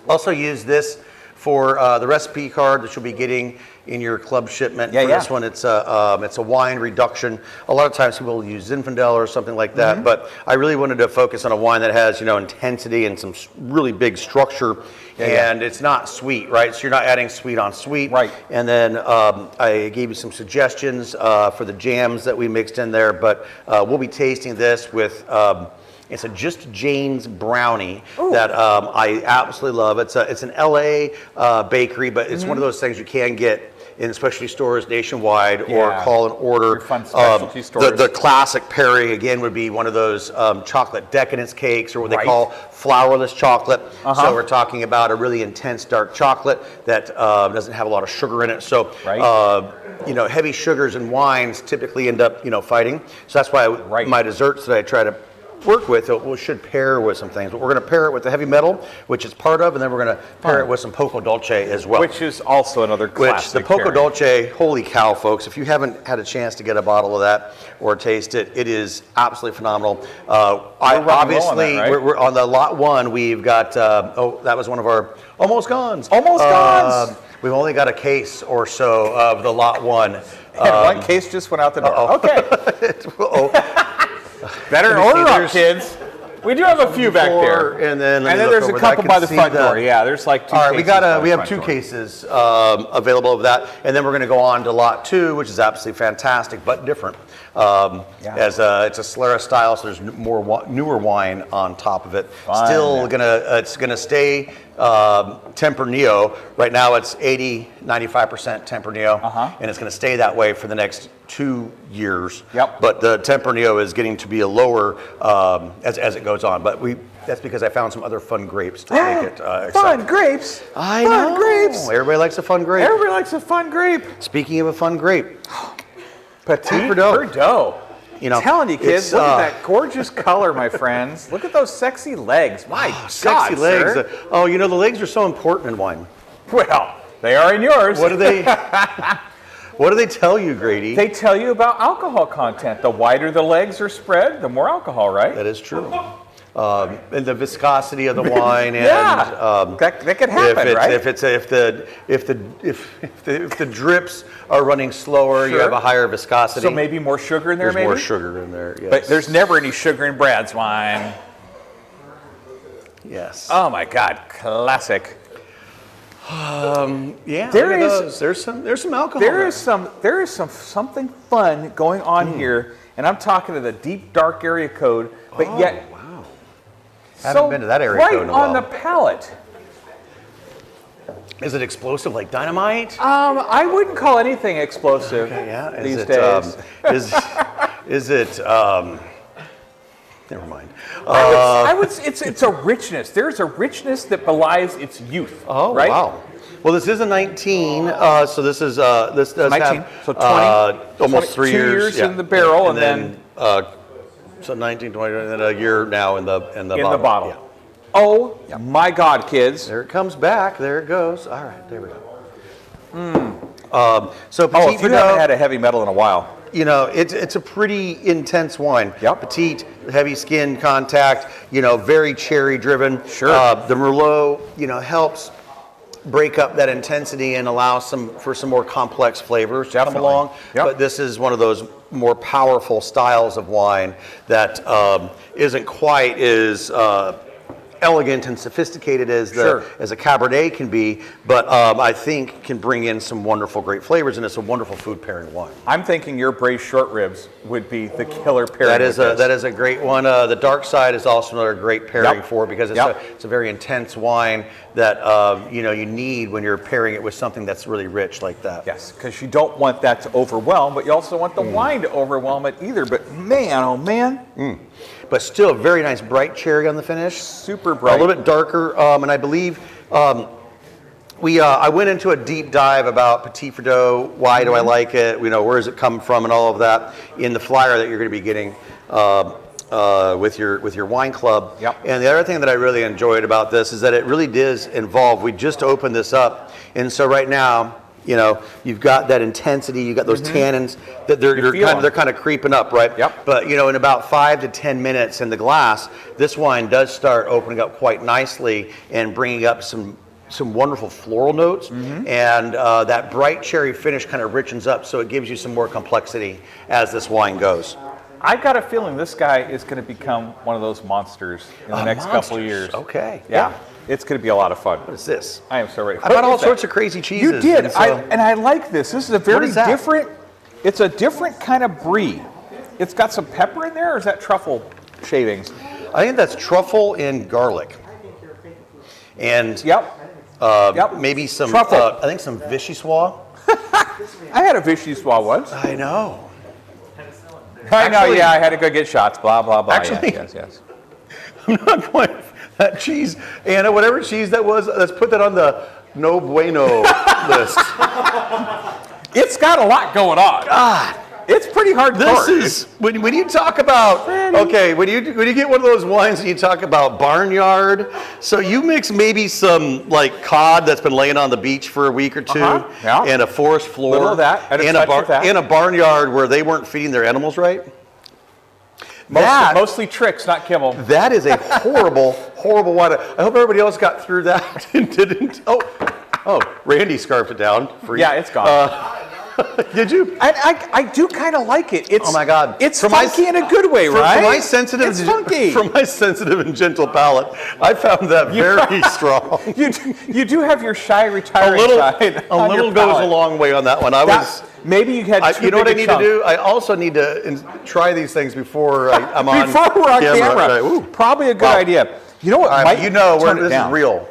S1: also use this for the recipe card that you'll be getting in your club shipment.
S2: Yeah,
S1: For
S2: yeah.
S1: this one, it's a wine reduction. A lot of times people will use Zinfandel or something like that,
S2: Mm-hmm.
S1: but I really wanted to focus on a wine that has intensity and some really big structure,
S2: Yeah.
S1: and it's not sweet, right? So you're not adding sweet on sweet.
S2: Right.
S1: And then I gave you some suggestions for the jams that we mixed in there, but we'll be tasting this with. It's a Just Jane's brownie that I absolutely love. It's an LA bakery, but it's one of those things you can get in specialty stores nationwide or
S2: Yeah.
S1: call an order.
S2: Your fun specialty stores.
S1: The classic pairing again would be one of those chocolate decadence cakes, or what they
S2: Right.
S1: call flourless chocolate.
S2: Uh-huh.
S1: So we're talking about a really intense dark chocolate that doesn't have a lot of sugar in it. So
S2: Right.
S1: heavy sugars and wines typically end up fighting. So that's why
S2: Right.
S1: my desserts that I try to work with should pair with some things. But we're going to pair it with the heavy metal, which is part of, and then we're going to pair it with some Poco Dolce as well.
S2: Which is also another classic.
S1: Which the Poco
S2: pairing.
S1: Dolce, holy cow, folks! If you haven't had a chance to get a bottle of that or taste it, it is absolutely phenomenal.
S2: Obviously, right?
S1: we're on the lot one. We've got that was one of our almost gones.
S2: Almost gones.
S1: We've only got a case or so of the lot one.
S2: And one case just went out the door. Okay. Better
S1: Let me see,
S2: order up,
S1: there's
S2: kids. We do have a few back there.
S1: And then let me look
S2: there's a
S1: over there. I
S2: couple
S1: can
S2: by the
S1: see
S2: front
S1: the-
S2: door. Yeah, there's like two
S1: All right, we
S2: cases by the
S1: have
S2: front
S1: two
S2: door.
S1: cases available of that, and then we're going to go on to lot two, which is absolutely fantastic but different.
S2: Yeah.
S1: As it's a Solera style, so there's newer wine on top of it.
S2: Fun.
S1: Still it's gonna stay Tempranillo. Right now it's 95% Tempranillo, and it's going to stay that way for the next 2 years.
S2: Yep.
S1: But the Tempranillo is getting to be a lower as it goes on. But that's because I found some other fun grapes to make it exciting.
S2: Fun grapes.
S1: I
S2: Fun
S1: know.
S2: grapes.
S1: Everybody likes a fun grape.
S2: Everybody likes a fun grape.
S1: Speaking of a fun grape,
S2: Petit
S1: Verdot.
S2: Verdot.
S1: You know,
S2: Telling you, kids,
S1: it's,
S2: look at that gorgeous color, my friends. Look at those sexy legs. My God,
S1: Sexy legs.
S2: sir.
S1: Oh, you know, the legs are so important in wine.
S2: Well, they are in yours.
S1: What do they? What do they tell you, Grady?
S2: They tell you about alcohol content. The wider the legs are spread, the more alcohol, right?
S1: That is true. And the viscosity of the wine, and
S2: Yeah. That could happen, right?
S1: If the drips are running slower, you
S2: Sure.
S1: have a higher viscosity.
S2: So maybe more sugar in there,
S1: there's
S2: maybe?
S1: more sugar in there. Yes.
S2: But there's never any sugar in Brad's wine.
S1: yes.
S2: Oh my God, classic.
S1: Yeah.
S2: There
S1: look at
S2: is-
S1: those. There's some alcohol.
S2: There is something fun going on here, and I'm talking to the deep dark area code, but yet
S1: wow. Haven't been to that area
S2: right
S1: code in a
S2: on
S1: while.
S2: the palate.
S1: Is it explosive like dynamite?
S2: I wouldn't call anything explosive
S1: Yeah. Is
S2: these
S1: it,
S2: days.
S1: is it? Never mind.
S2: I would. It's a richness. There's a richness that belies its youth.
S1: Oh
S2: right?
S1: wow. Well, this is a 19, so this is this does
S2: 19,
S1: have
S2: so 20,
S1: almost 3
S2: 2
S1: years.
S2: years
S1: yeah.
S2: in the barrel, and then
S1: so 19, 20, and then a year now in the bottle.
S2: in the bottle.
S1: Yeah.
S2: Oh my God, kids!
S1: There it comes back. There it goes. All right, there we go. So
S2: Oh,
S1: Petit
S2: if you haven't had
S1: Verdot,
S2: a heavy metal in a while,
S1: you know, it's a pretty intense wine.
S2: Yep.
S1: Petite, heavy skin contact. You know, very cherry driven.
S2: Sure.
S1: The Merlot, you know, helps break up that intensity and allow for some more complex flavors to come
S2: Definitely.
S1: along.
S2: Yep.
S1: But this is one of those more powerful styles of wine that isn't quite as elegant and sophisticated as
S2: Sure.
S1: as a Cabernet can be, but I think can bring in some wonderful, great flavors, and it's a wonderful food pairing wine.
S2: I'm thinking your braised short ribs would be the killer pairing.
S1: That is
S2: with this.
S1: that is a great one. The Dark Side is also another great pairing
S2: Yep.
S1: for it because it's
S2: Yep.
S1: it's a very intense wine that you know you need when you're pairing it with something that's really rich like that.
S2: Yes, because you don't want that to overwhelm, but you also want the wine to overwhelm it either. But man, oh man,
S1: But still a very nice bright cherry on the finish.
S2: super
S1: A
S2: bright.
S1: little bit darker, and I believe I went into a deep dive about Petit Verdot. Why do I like it? You know, where does it come from, and all of that in the flyer that you're going to be getting with your wine club.
S2: Yep.
S1: And the other thing that I really enjoyed about this is that it really does involve. We just opened this up, and so right now, you know, you've got that intensity. You've got those tannins that they're
S2: feel them.
S1: kind of creeping up, right?
S2: Yep.
S1: But you know, in about 5 to 10 minutes in the glass, this wine does start opening up quite nicely and bringing up some wonderful floral notes, and that bright cherry finish kind of richens up, so it gives you some more complexity as this wine goes.
S2: I've got a feeling this guy is going to become one of those monsters in the next couple of years.
S1: Okay.
S2: Yeah, it's going to be a lot of fun.
S1: What is this?
S2: I am so ready.
S1: I bought all sorts of crazy cheeses.
S2: You did,
S1: and so-
S2: and I like this. This is a very
S1: is that?
S2: different. It's a different kind of brie. It's got some pepper in there, or is that truffle shavings?
S1: I think that's truffle and garlic, and
S2: Yep. Yep.
S1: maybe some.
S2: Truffle.
S1: I think some vichyssoise.
S2: I had a vichyssoise once.
S1: I know.
S2: I know.
S1: Actually-
S2: Yeah, I had to go get shots. Blah blah blah.
S1: Actually-
S2: yes.
S1: I'm not quite that cheese, Anna. Whatever cheese that was, let's put that on the no bueno list.
S2: It's got a lot going on.
S1: God.
S2: It's pretty hardcore.
S1: This is when you talk about okay when you get one of those wines and you talk about barnyard. So you mix maybe some like cod that's been laying on the beach for a week or two,
S2: yeah.
S1: and a forest floor,
S2: Little of that, and a touch of that.
S1: and a barnyard where they weren't feeding their animals right. That-
S2: mostly tricks, not kibble.
S1: That is a horrible, horrible wine. I hope everybody else got through that and didn't. Oh, Randy scarfed it down for you.
S2: Yeah, it's gone.
S1: Did you?
S2: I do kind of like it. It's
S1: Oh my God.
S2: It's
S1: For my-
S2: funky in a good way,
S1: For
S2: right?
S1: my sensitive,
S2: It's funky.
S1: For my sensitive and gentle palate, I found that very strong.
S2: You do have your shy retiring side.
S1: A
S2: on
S1: little
S2: your
S1: goes
S2: palate.
S1: a long way on that one.
S2: Maybe you had too
S1: You know what I
S2: big a
S1: need
S2: chunk.
S1: to do? I also need to try these things before I'm on
S2: Before we're on camera.
S1: Right. Ooh.
S2: Probably a good
S1: Wow.
S2: idea. You know what?
S1: All right,
S2: might
S1: but you know
S2: turn it
S1: this
S2: down.
S1: is real.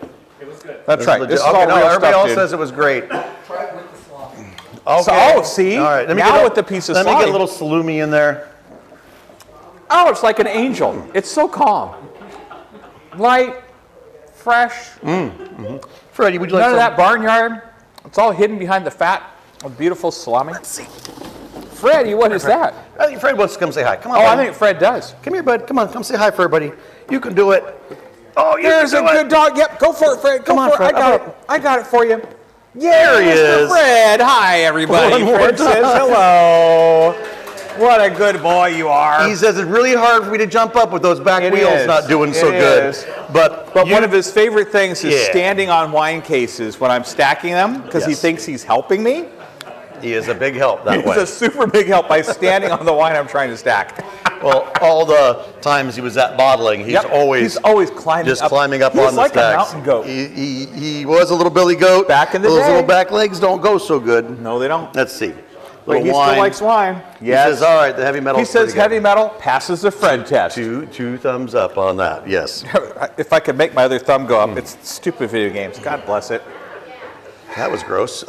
S2: That's right. This is
S1: okay,
S2: all
S1: no,
S2: real
S1: everybody
S2: stuff,
S1: else
S2: dude.
S1: says it was great. Okay.
S2: So, see?
S1: All right. Let me
S2: Now
S1: get
S2: with the piece of
S1: Let me get
S2: slime.
S1: a little salumi in there.
S2: Oh, it's like an angel. It's so calm. Light, fresh.
S1: Freddie, would you like
S2: None
S1: some?
S2: of that barnyard. It's all hidden behind the fat of beautiful salami.
S1: Let's see.
S2: Freddie, what is that?
S1: I think Fred wants to come say hi. Come on,
S2: Oh, I
S1: buddy.
S2: think Fred does.
S1: Come here, bud. Come on, come say hi for everybody. You can do it. Oh, you
S2: There's a
S1: can do
S2: good
S1: it.
S2: dog. Yep, go for it, Fred. Go
S1: Come on,
S2: for
S1: Fred.
S2: it. I got it. I got it for you. Yeah,
S1: There he
S2: Mr.
S1: is.
S2: Fred. Hi, everybody.
S1: One more
S2: Fred
S1: time.
S2: says hello. What a good boy you are.
S1: He says it's really hard for me to jump up with those back
S2: It
S1: wheels
S2: is.
S1: not doing so
S2: It
S1: good.
S2: is.
S1: But
S2: One of his favorite things is
S1: Yeah.
S2: standing on wine cases when I'm stacking them because he
S1: Yes.
S2: thinks he's helping me.
S1: he is a big help that
S2: He's
S1: way.
S2: a super big help by standing on the wine I'm trying to stack.
S1: Well, all the times he was at bottling, he's
S2: Yep,
S1: always
S2: climbing
S1: just
S2: up.
S1: climbing up
S2: He's
S1: on the
S2: like
S1: stacks.
S2: a mountain goat.
S1: He was a little Billy Goat.
S2: Back in the
S1: Those
S2: day.
S1: little back legs don't go so good.
S2: No, they don't.
S1: Let's see.
S2: But
S1: Little
S2: he
S1: wine.
S2: still likes wine.
S1: He says, all right, the heavy metal.
S2: He says heavy metal passes the Fred test.
S1: Two thumbs up on that. Yes.
S2: If I could make my other thumb go up, it's stupid video games. God bless it.
S1: That was gross.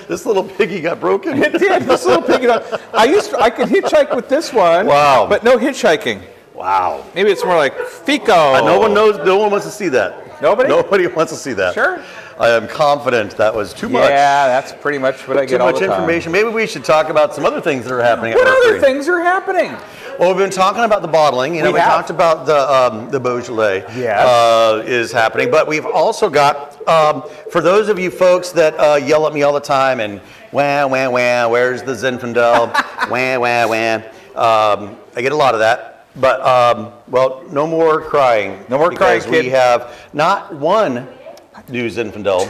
S1: This little piggy got broken.
S2: It did. This little piggy dog. I could hitchhike with this one.
S1: Wow.
S2: But no hitchhiking.
S1: Wow.
S2: Maybe it's more like Fico.
S1: No one knows. No one wants to see that.
S2: Nobody?
S1: Nobody wants to see that.
S2: Sure.
S1: I am confident that was too much.
S2: Yeah, that's pretty much what I
S1: Too
S2: get all
S1: much
S2: the time.
S1: information. Maybe we should talk about some other things that are happening.
S2: What
S1: at
S2: other
S1: Mercury.
S2: things are happening?
S1: Well, we've been talking about the bottling. You know,
S2: We
S1: we
S2: have.
S1: talked about the Beaujolais.
S2: Yes.
S1: Is happening, but we've also got for those of you folks that yell at me all the time and wah wah wah, where's the Zinfandel? Wah wah wah. I get a lot of that. But well, no more crying.
S2: No more crying,
S1: because we
S2: kid.
S1: have not one new Zinfandel.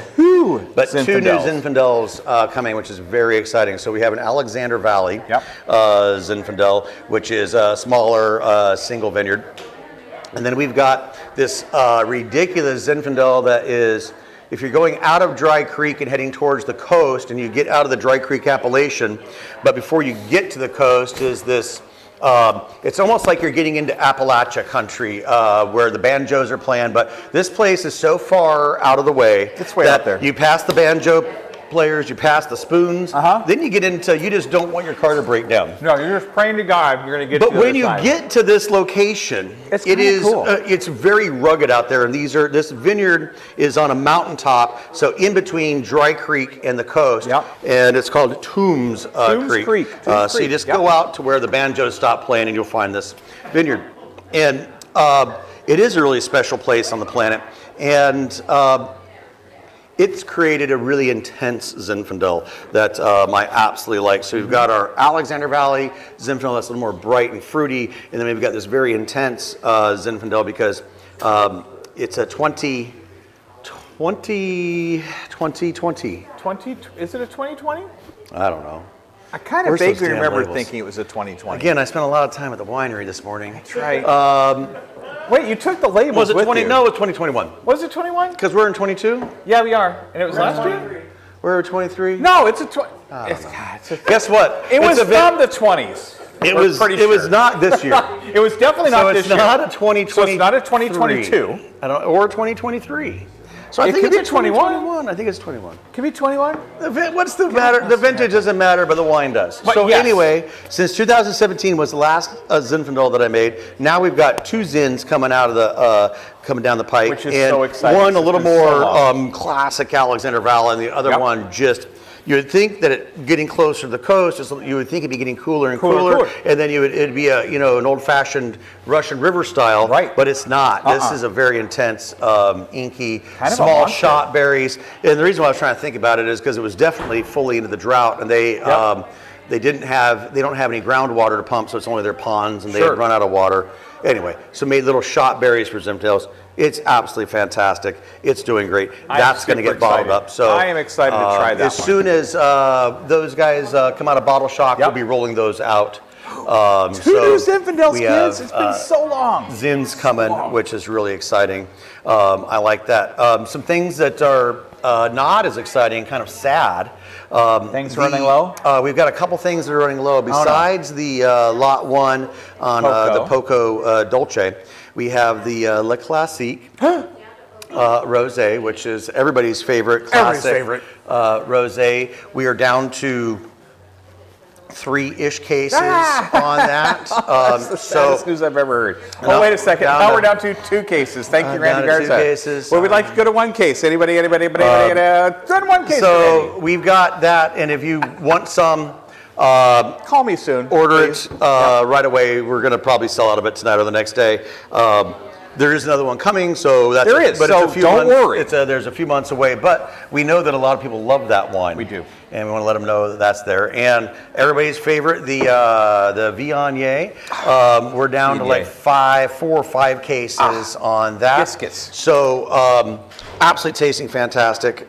S1: But two new
S2: Zinfandels.
S1: Zinfandels coming, which is very exciting. So we have an Alexander Valley
S2: Yep.
S1: Zinfandel, which is a smaller single vineyard. And then we've got this ridiculous Zinfandel that is, if you're going out of Dry Creek and heading towards the coast, and you get out of the Dry Creek appellation, but before you get to the coast is this, it's almost like you're getting into Appalachia country where the banjos are playing, but this place is so far out of the way
S2: It's way
S1: that
S2: out there.
S1: you pass the banjo players, you pass the spoons, then you get into, you just don't want your car to break down.
S2: No, you're just praying to God you're going to get
S1: But
S2: to the
S1: when
S2: other
S1: you
S2: side.
S1: get to this location,
S2: It's
S1: it
S2: kinda
S1: is
S2: cool.
S1: it's very rugged out there, and this vineyard is on a mountaintop, so in between Dry Creek and the coast,
S2: Yep.
S1: and it's called Toombs Creek.
S2: Toombs
S1: So you
S2: Creek,
S1: just
S2: yep.
S1: go out to where the banjos stop playing, and you'll find this vineyard, and it is a really special place on the planet, and it's created a really intense Zinfandel that I absolutely like. So we've got our Alexander Valley Zinfandel that's a little more bright and fruity, and then we've got this very intense Zinfandel because it's a 2020.
S2: 20, is it a 2020?
S1: I don't know.
S2: I kind
S1: We're
S2: of
S1: so
S2: vaguely
S1: damn
S2: remember
S1: labels.
S2: thinking it was a 2020.
S1: Again, I spent a lot of time at the winery this morning.
S2: That's right. Wait, you took the labels
S1: Was it
S2: with
S1: 20?
S2: you.
S1: No, it was 2021.
S2: Was it 21?
S1: Because we're in 22.
S2: Yeah, we are. And it was last year?
S1: We're 23.
S2: No, it's a 20.
S1: Guess what?
S2: It was
S1: It's a vi-
S2: from the 20s.
S1: It
S2: We're
S1: was.
S2: pretty
S1: It was
S2: sure.
S1: not this year.
S2: It was definitely
S1: So
S2: not
S1: it's
S2: this
S1: not
S2: year.
S1: a 2020.
S2: So it's not a 2022.
S1: Or 2023. So I
S2: It
S1: think
S2: could
S1: it's
S2: be 21.
S1: 2021. I think it's 21.
S2: Could be 21.
S1: What's the matter? The vintage doesn't matter, but the wine does.
S2: But
S1: so
S2: yes.
S1: anyway, since 2017 was the last Zinfandel that I made, now we've got two Zins coming out of the coming down the pipe,
S2: Which is
S1: and
S2: so exciting.
S1: one a
S2: It's
S1: little
S2: been so
S1: more
S2: long.
S1: classic Alexander Valley, and the other
S2: Yep.
S1: one just. You would think that it getting closer to the coast, you would think it'd be getting cooler and cooler, and then it'd be an old-fashioned Russian River style,
S2: Right.
S1: But it's not. This is a very intense, inky,
S2: Kind of a
S1: small
S2: monster.
S1: shot berries. And the reason why I was trying to think about it is because it was definitely fully into the drought, and they don't have any groundwater to pump, so it's only their ponds, and they
S2: Sure.
S1: had run out of water. Anyway, so made little shot berries for Zinfandels. It's absolutely fantastic. It's doing great.
S2: I'm
S1: That's going to
S2: super
S1: get bottled
S2: excited.
S1: up. So
S2: I am excited to try that
S1: as
S2: one.
S1: soon as those guys come out of Bottle Shock,
S2: Yep.
S1: we'll be rolling those out.
S2: Two new Zinfandels,
S1: we
S2: kids.
S1: have,
S2: It's been so long.
S1: Zins coming, which is really exciting. I like that. Some things that are not as exciting, kind of sad.
S2: Things running low?
S1: We've got a couple things that are running low. Besides the Lot 1 on the Poco Dolce, we have the Le Classique Rosé, which is everybody's favorite classic
S2: favorite.
S1: rosé. We are down to 3-ish cases on that.
S2: That's the saddest news I've ever heard. Oh, wait a second.
S1: down
S2: Now
S1: to-
S2: we're down to 2 cases. Thank you, Randy
S1: down to 2
S2: Garza.
S1: cases.
S2: Well, we'd like to go to 1 case. Anybody? Go to 1 case.
S1: So we've got that, and if you want some,
S2: Call me soon.
S1: order
S2: please.
S1: it right away. We're going to probably sell out of it tonight or the next day. There is another one coming, so that's
S2: There is,
S1: but
S2: so
S1: it's a few
S2: don't
S1: months,
S2: worry.
S1: there's a few months away, but we know that a lot of people love that wine.
S2: We do.
S1: And we want to let them know that that's there. And everybody's favorite, the Viognier. We're down to like
S2: Viognier.
S1: 4 or 5 cases on that.
S2: Biscuits.
S1: So absolutely tasting fantastic.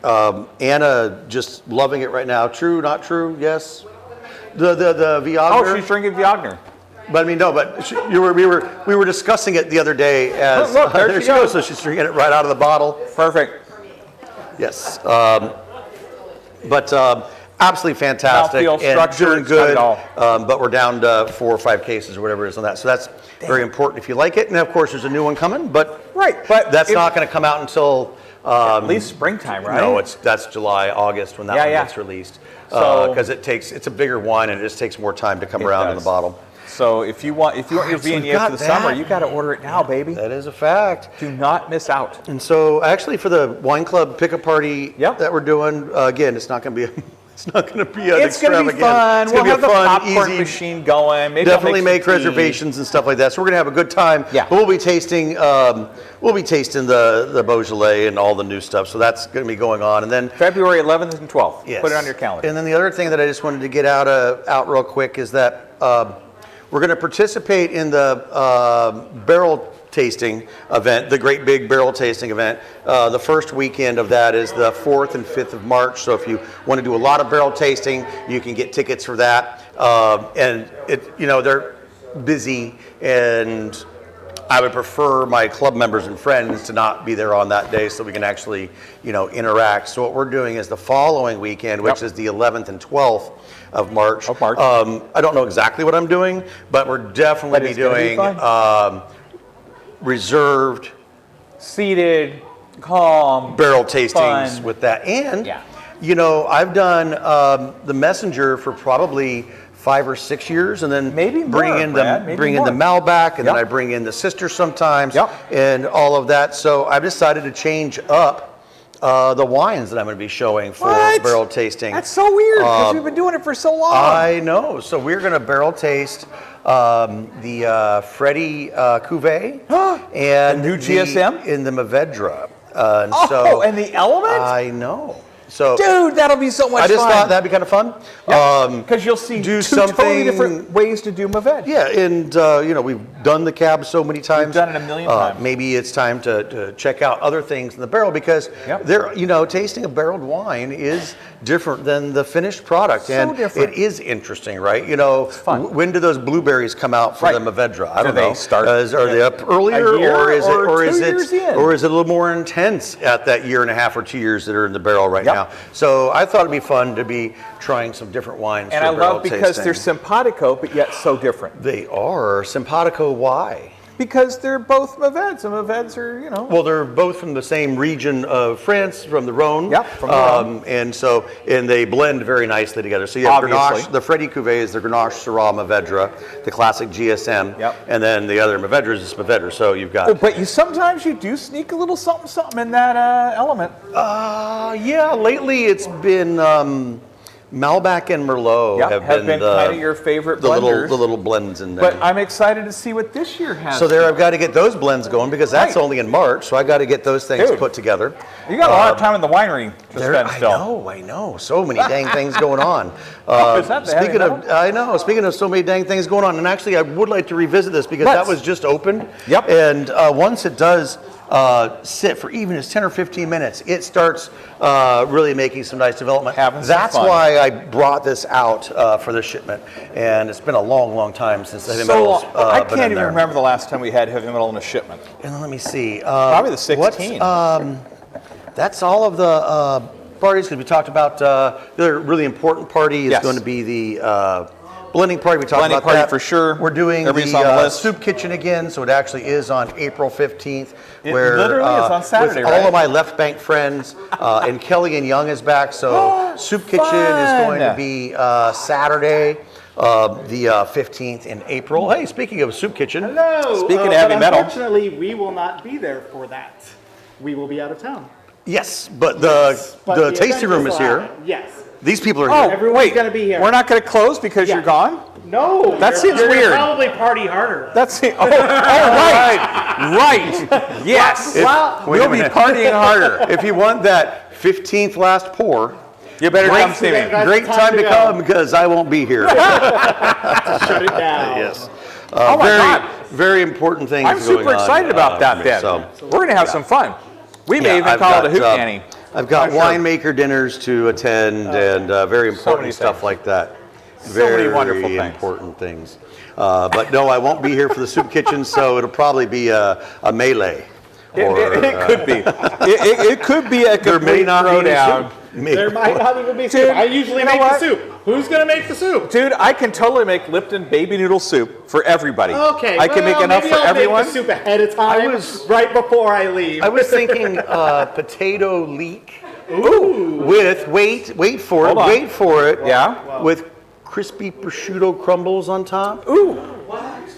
S1: Anna just loving it right now. True, not true? Yes. The Viognier.
S2: Oh, she's drinking Viognier.
S1: But I mean, no. But we were discussing it the other day. As
S2: Look, there she goes.
S1: So she's drinking it right out of the bottle.
S2: Perfect.
S1: Yes. But absolutely fantastic
S2: Mouthfeel,
S1: and
S2: structure,
S1: doing
S2: it's got
S1: good.
S2: it all.
S1: But we're down to 4 or 5 cases or whatever it is on that. So that's very important if you like it. And of course, there's a new one coming. But
S2: But
S1: that's
S2: if-
S1: not going to come out until.
S2: At least springtime, right?
S1: No, that's July, August when that one gets released.
S2: So-
S1: Because it's a bigger wine and it just takes more time to come around in the
S2: does.
S1: bottle.
S2: So if you want your
S1: so we've
S2: Viognier
S1: got
S2: for the
S1: that.
S2: summer, you got to order it now, baby.
S1: That is a fact.
S2: Do not miss out.
S1: And so, actually, for the wine club pickup party
S2: Yep.
S1: that we're doing, again, it's not going to be it's not going to be an
S2: It's going to be
S1: extravagant.
S2: fun.
S1: It's
S2: We'll
S1: going to
S2: have
S1: be a
S2: the
S1: fun,
S2: popcorn
S1: easy.
S2: machine going. Maybe I'll
S1: Definitely make
S2: some tea.
S1: reservations and stuff like that. So we're going to have a good time.
S2: Yeah.
S1: But we'll be tasting. We'll be tasting the Beaujolais and all the new stuff. So that's going to be going on. And then
S2: February 11th and 12th.
S1: yes.
S2: Put it on your calendar.
S1: And then the other thing that I just wanted to get out real quick is that we're going to participate in the barrel tasting event, the great big barrel tasting event. The first weekend of that is the 4th and 5th of March. So if you want to do a lot of barrel tasting, you can get tickets for that. And they're busy, and I would prefer my club members and friends to not be there on that day so we can actually, interact. So what we're doing is the following weekend, which is the 11th and 12th of March. I don't know exactly what I'm doing, but we're definitely
S2: But
S1: be
S2: it's gonna be
S1: doing
S2: fun.
S1: reserved
S2: Seated, calm.
S1: barrel tastings
S2: Fun.
S1: with that. And,
S2: Yeah.
S1: I've done the Messenger for probably 5 or 6 years, and then
S2: Maybe
S1: bring
S2: more,
S1: in
S2: Brad, maybe
S1: bring in the
S2: more.
S1: Malbec, and then
S2: Yep.
S1: I bring in the Sister sometimes,
S2: Yep.
S1: and all of that. So I've decided to change up the wines that I'm going to be showing for
S2: What?
S1: barrel tasting.
S2: That's so weird because we've been doing it for so long.
S1: I know. So we're going to barrel taste the Freddie Cuvée and
S2: The new GSM?
S1: in the Mourvedre. And
S2: Oh, and the Element?
S1: I know. So
S2: Dude, that'll be so much
S1: I just
S2: fun.
S1: thought that'd be kind of fun.
S2: Because you'll see
S1: do
S2: two totally
S1: something-
S2: different ways to do Mourvedre.
S1: Yeah, and we've done the cab so many times.
S2: done it a million times.
S1: Maybe it's time to check out other things in the barrel because tasting a barreled wine is different than the finished product,
S2: So
S1: and
S2: different.
S1: it is interesting, right?
S2: fun.
S1: When do those blueberries come out for
S2: Right.
S1: the Mourvedre? I
S2: Do
S1: don't
S2: they
S1: know.
S2: start
S1: Are they up earlier,
S2: a year
S1: or is
S2: or 2
S1: it
S2: years in?
S1: or is it a little more intense at that year and a half or 2 years that are in the barrel right
S2: Yep.
S1: now? So I thought it'd be fun to be trying some different wines.
S2: And
S1: for
S2: I
S1: barrel
S2: love because
S1: tasting.
S2: they're simpatico, but yet so different.
S1: They are simpatico. Why?
S2: Because they're both Mourvedres, and Mourvedres are,
S1: Well, they're both from the same region of France, from the Rhone.
S2: Yep, from the Rhone.
S1: And they blend very nicely together. So you have
S2: Obviously.
S1: Grenache, the Freddie Cuvée is the Grenache Syrah Mourvedre, the classic GSM.
S2: Yep.
S1: And then the other Mourvedre is Mourvedre. So you've got.
S2: Oh, but sometimes you do sneak a little something in that Element.
S1: Yeah, lately it's been Malbec and Merlot
S2: Yep,
S1: have been
S2: kind of your favorite
S1: the
S2: blenders.
S1: little blends in there.
S2: But I'm excited to see what this year has.
S1: So there, I've got to get those blends going because that's
S2: Right.
S1: only in March. So I got to get those things
S2: Dude.
S1: put together.
S2: You got a lot of time in the winery to
S1: There,
S2: spend still.
S1: I know. So many dang things going on.
S2: Is that the heavy
S1: speaking of, I know. Speaking of so many dang things going on, and actually, I would like to revisit this because
S2: Let's.
S1: that was just opened.
S2: Yep.
S1: And once it does sit for even just 10 or 15 minutes, it starts really making some nice development.
S2: Having some
S1: That's
S2: fun.
S1: why I brought this out for this shipment, and it's been a long, long time since the heavy metals.
S2: I
S1: been
S2: can't
S1: in
S2: even
S1: there.
S2: remember the last time we had heavy metal in a shipment.
S1: And let me see.
S2: Probably the 16.
S1: That's all of the parties, because we talked about the other really important party is
S2: Yes.
S1: going to be the blending party. We talked
S2: Blending
S1: about
S2: party
S1: that
S2: for sure.
S1: We're doing
S2: Everybody's
S1: the,
S2: on the list.
S1: soup kitchen again, so it actually is on April 15th.
S2: It literally is on Saturday,
S1: with all
S2: right?
S1: of my Left Bank friends, and Kelly and Young is back, so soup kitchen is going to be Saturday. the 15th in April. Hey, speaking of Soup Kitchen.
S4: Hello.
S2: Speaking of heavy
S4: but
S2: metal.
S4: Unfortunately, we will not be there for that. We will be out of town.
S1: Yes, but the
S4: But
S1: tasting room is
S4: event will
S1: here.
S4: happen. Yes.
S1: These people are
S2: Oh,
S1: here.
S4: Everyone's
S2: wait.
S4: gonna be here.
S2: We're not going to close because
S4: Yeah.
S2: you're gone?
S4: No.
S2: That seems
S4: you're
S2: weird.
S4: Probably party harder.
S2: That's it. Oh, right. Right. Yes.
S4: Well,
S1: Wait
S2: We'll
S1: a
S2: be
S1: minute.
S2: partying harder.
S1: If you want that 15th last pour,
S2: You better
S1: great,
S2: come see me.
S4: That's
S1: great
S4: the
S1: time to
S4: go.
S1: come because I won't be here.
S4: Shut it down.
S1: Yes.
S2: Oh my
S1: very,
S2: God.
S1: very important things
S2: I'm
S1: going
S2: super
S1: on,
S2: excited about that
S1: for me.
S2: then.
S1: So,
S2: We're going to have some fun. We may
S1: yeah,
S2: even
S1: I've
S2: call
S1: got,
S2: it a hoot nanny.
S1: I've got
S2: Not sure.
S1: winemaker dinners to attend and very important
S2: many
S1: stuff
S2: things.
S1: like that.
S2: So
S1: Very
S2: many wonderful things.
S1: important things. But no, I won't be here for the soup kitchen, so it'll probably be a melee.
S2: It could be. It could be a
S1: There may
S2: complete
S1: not be any
S2: throwdown.
S1: soup. May-
S4: There might not even be
S2: Dude,
S4: soup. I usually
S2: you know
S4: make
S2: what?
S4: the soup. Who's gonna make the soup?
S2: Dude, I can totally make Lipton baby noodle soup for everybody.
S4: Okay.
S2: I can make
S4: well,
S2: enough
S4: maybe
S2: for
S4: I'll
S2: everyone.
S4: Make the soup ahead of time,
S1: was-
S4: right before I leave.
S1: I was thinking potato leek with, wait for
S2: Hold
S1: it,
S2: on.
S1: wait for it.
S2: Yeah?
S1: With crispy prosciutto crumbles on top.
S2: Ooh.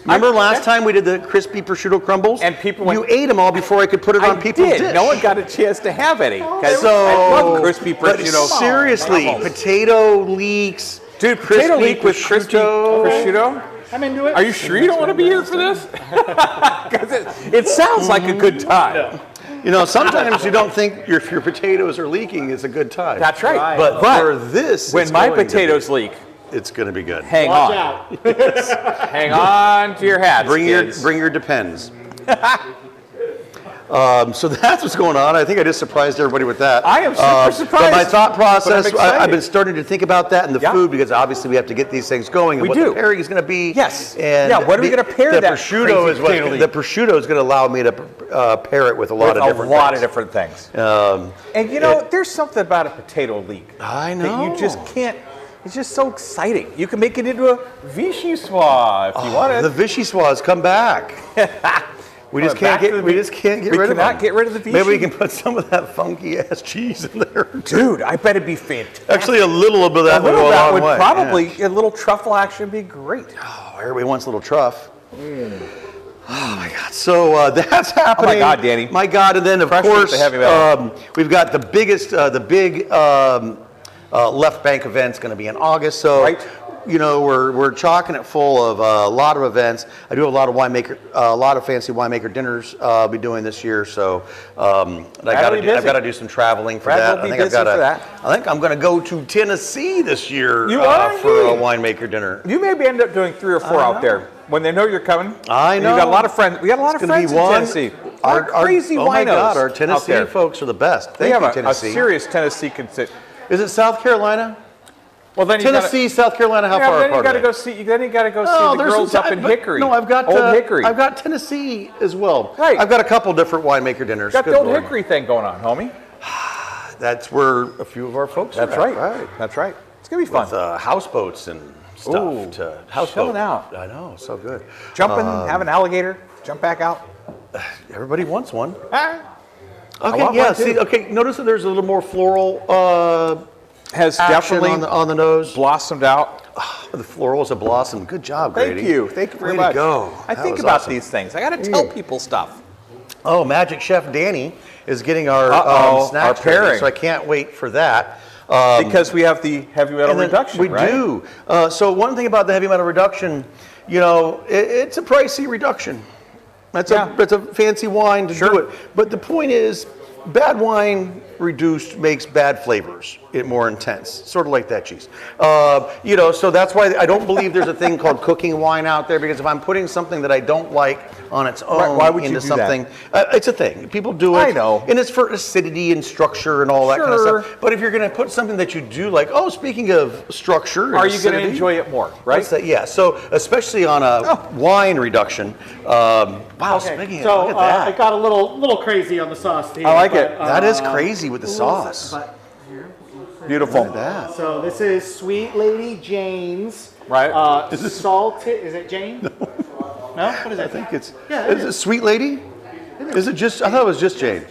S1: Remember last time we did the crispy prosciutto crumbles?
S2: And people went-
S1: You ate them all before I could put it on
S2: I
S1: people's
S2: did.
S1: dish.
S2: No one got a chance to have any. 'Cause
S1: So,
S2: I love crispy
S1: but
S2: prosciutto.
S1: seriously,
S2: crumbles.
S1: potato leeks.
S2: Dude, potato
S1: crispy
S2: leek with crispy prosciutto?
S4: I'm into it.
S2: Are you sure you don't want to be here for this? Because it sounds like a good time.
S1: You know, sometimes you don't think if your potatoes are leaking, it's a good time.
S2: That's right.
S1: But for this,
S2: when
S1: it's
S2: my
S1: going to be-
S2: potatoes leak,
S1: it's going to be good.
S2: hang
S4: Watch
S2: on.
S4: out.
S2: Hang on to your hats,
S1: Bring
S2: kids.
S1: your depends. So that's what's going on. I think I just surprised everybody with that.
S2: I am super
S1: But
S2: surprised,
S1: my thought process,
S2: but I'm
S1: I've been
S2: excited.
S1: starting to think about that and the
S2: Yeah.
S1: food because obviously we have to get these things going and
S2: We
S1: what
S2: do.
S1: the pairing is going to be.
S2: Yes.
S1: And
S2: Yeah, what are we gonna pair
S1: the
S2: that
S1: prosciutto
S2: crazy
S1: is what
S2: potato leek?
S1: the prosciutto is going to allow me to pair it with a lot
S2: With
S1: of different
S2: a lot
S1: things.
S2: of different things.
S1: Um,
S2: And you know, there's something about a potato leek.
S1: I
S2: That
S1: know.
S2: you just can't. It's just so exciting. You can make it into a vichyssoise if you want
S1: the
S2: it.
S1: vichyssoise come back. We just
S2: Back
S1: can't
S2: to the
S1: get. We
S2: vi-
S1: just can't get
S2: we
S1: rid of them.
S2: cannot get rid of the
S1: Maybe we
S2: vichy.
S1: can put some of that funky ass cheese in there.
S2: Dude, I bet it'd be fantastic.
S1: Actually, a little bit of that
S2: a
S1: would
S2: little
S1: go
S2: of
S1: a
S2: that
S1: long
S2: would
S1: way.
S2: probably a little truffle action be great.
S1: Oh, everybody wants a little truff. Oh my God! So that's happening.
S2: God, Danny.
S1: My God! And then of
S2: Pressure with
S1: course
S2: the heavy metal.
S1: we've got the biggest, the big Left Bank event's going to be in August. So
S2: Right.
S1: you know we're chalking it full of a lot of events. I do a lot of a lot of fancy winemaker dinners. I'll be doing this year. So I've got
S2: be busy.
S1: to do some traveling for
S2: Brad
S1: that.
S2: will be
S1: I think I've
S2: busy
S1: got
S2: for that.
S1: I think I'm going to go to Tennessee this year
S2: You are
S1: for a
S2: indeed.
S1: winemaker dinner.
S2: You maybe end up doing 3 or 4 out there when they know you're coming.
S1: I
S2: And
S1: know.
S2: You got a lot of friends. We got a lot
S1: It's
S2: of
S1: gonna
S2: friends
S1: be
S2: in
S1: one.
S2: Tennessee. Our crazy
S1: oh my
S2: winos
S1: God, our
S2: out
S1: Tennessee
S2: there.
S1: folks are the best.
S2: We
S1: Thank
S2: have
S1: you,
S2: a
S1: Tennessee.
S2: serious Tennessee consit.
S1: Is it South Carolina?
S2: Well, then
S1: Tennessee, South Carolina, how
S2: Yeah,
S1: far
S2: then you
S1: apart
S2: got
S1: are
S2: to
S1: they?
S2: go see. Then you got to go see
S1: Oh,
S2: the
S1: there's
S2: girls
S1: some
S2: up in
S1: time- but
S2: Hickory.
S1: No, I've got
S2: Old Hickory.
S1: I've got Tennessee as well.
S2: Right.
S1: I've got a couple different winemaker dinners.
S2: got
S1: Good
S2: the Old
S1: Lord.
S2: Hickory thing going on, homie.
S1: That's where a few of our folks
S2: That's
S1: are at.
S2: right. That's right. It's gonna be fun.
S1: With houseboats and stuff.
S2: Ooh,
S1: to
S2: chilling
S1: houseboat.
S2: out.
S1: I know, so good.
S2: Jumping, have an alligator, jump back out.
S1: Everybody wants one.
S2: Ah,
S1: Okay,
S2: want
S1: yeah.
S2: one, too.
S1: See, okay. Notice that there's a little more floral
S2: has
S1: action
S2: definitely
S1: on the nose.
S2: blossomed out.
S1: The florals have blossomed. Good job, Grady.
S2: Thank you very
S1: Way
S2: much.
S1: to go.
S2: I
S1: That
S2: think
S1: was
S2: about
S1: awesome.
S2: these things. I got to tell people stuff.
S1: Oh, Magic Chef Danny is getting our
S2: Uh-oh,
S1: snacks
S2: our pairing.
S1: ready, so I can't wait for that.
S2: Because we have the heavy metal
S1: And then
S2: reduction,
S1: we
S2: right?
S1: do. So one thing about the heavy metal reduction, you know, it's a pricey reduction. It's a fancy wine to do it. But the point is, bad wine reduced makes bad flavors it more intense, sort of like that cheese. You know, so that's why I don't believe there's a thing called cooking wine out there, because if I'm putting something that I don't like on its own
S2: why would you
S1: into
S2: do
S1: something, it's a thing. People do it.
S2: I know.
S1: And it's for acidity and structure and all that kind of
S2: Sure.
S1: stuff. But if you're going to put something that you do like, oh, speaking of structure, and
S2: Are you going to
S1: acidity,
S2: enjoy it more, right?
S1: what's that? Yeah. So especially on a wine reduction. Wow.
S4: Okay,
S1: Speaking
S4: so
S1: of, look
S4: I
S1: at that.
S4: got a little crazy on the sauce here.
S2: I like
S4: but,
S2: it.
S1: That is crazy with the sauce.
S4: but-
S2: Beautiful.
S1: That.
S4: So this is Sweet Lady Jane's.
S2: Right.
S4: Salted. Is it Jane? No. What is it?
S1: I think it's.
S4: Yeah, it
S1: is it Sweet Lady? Is it just? I thought it was just Jane.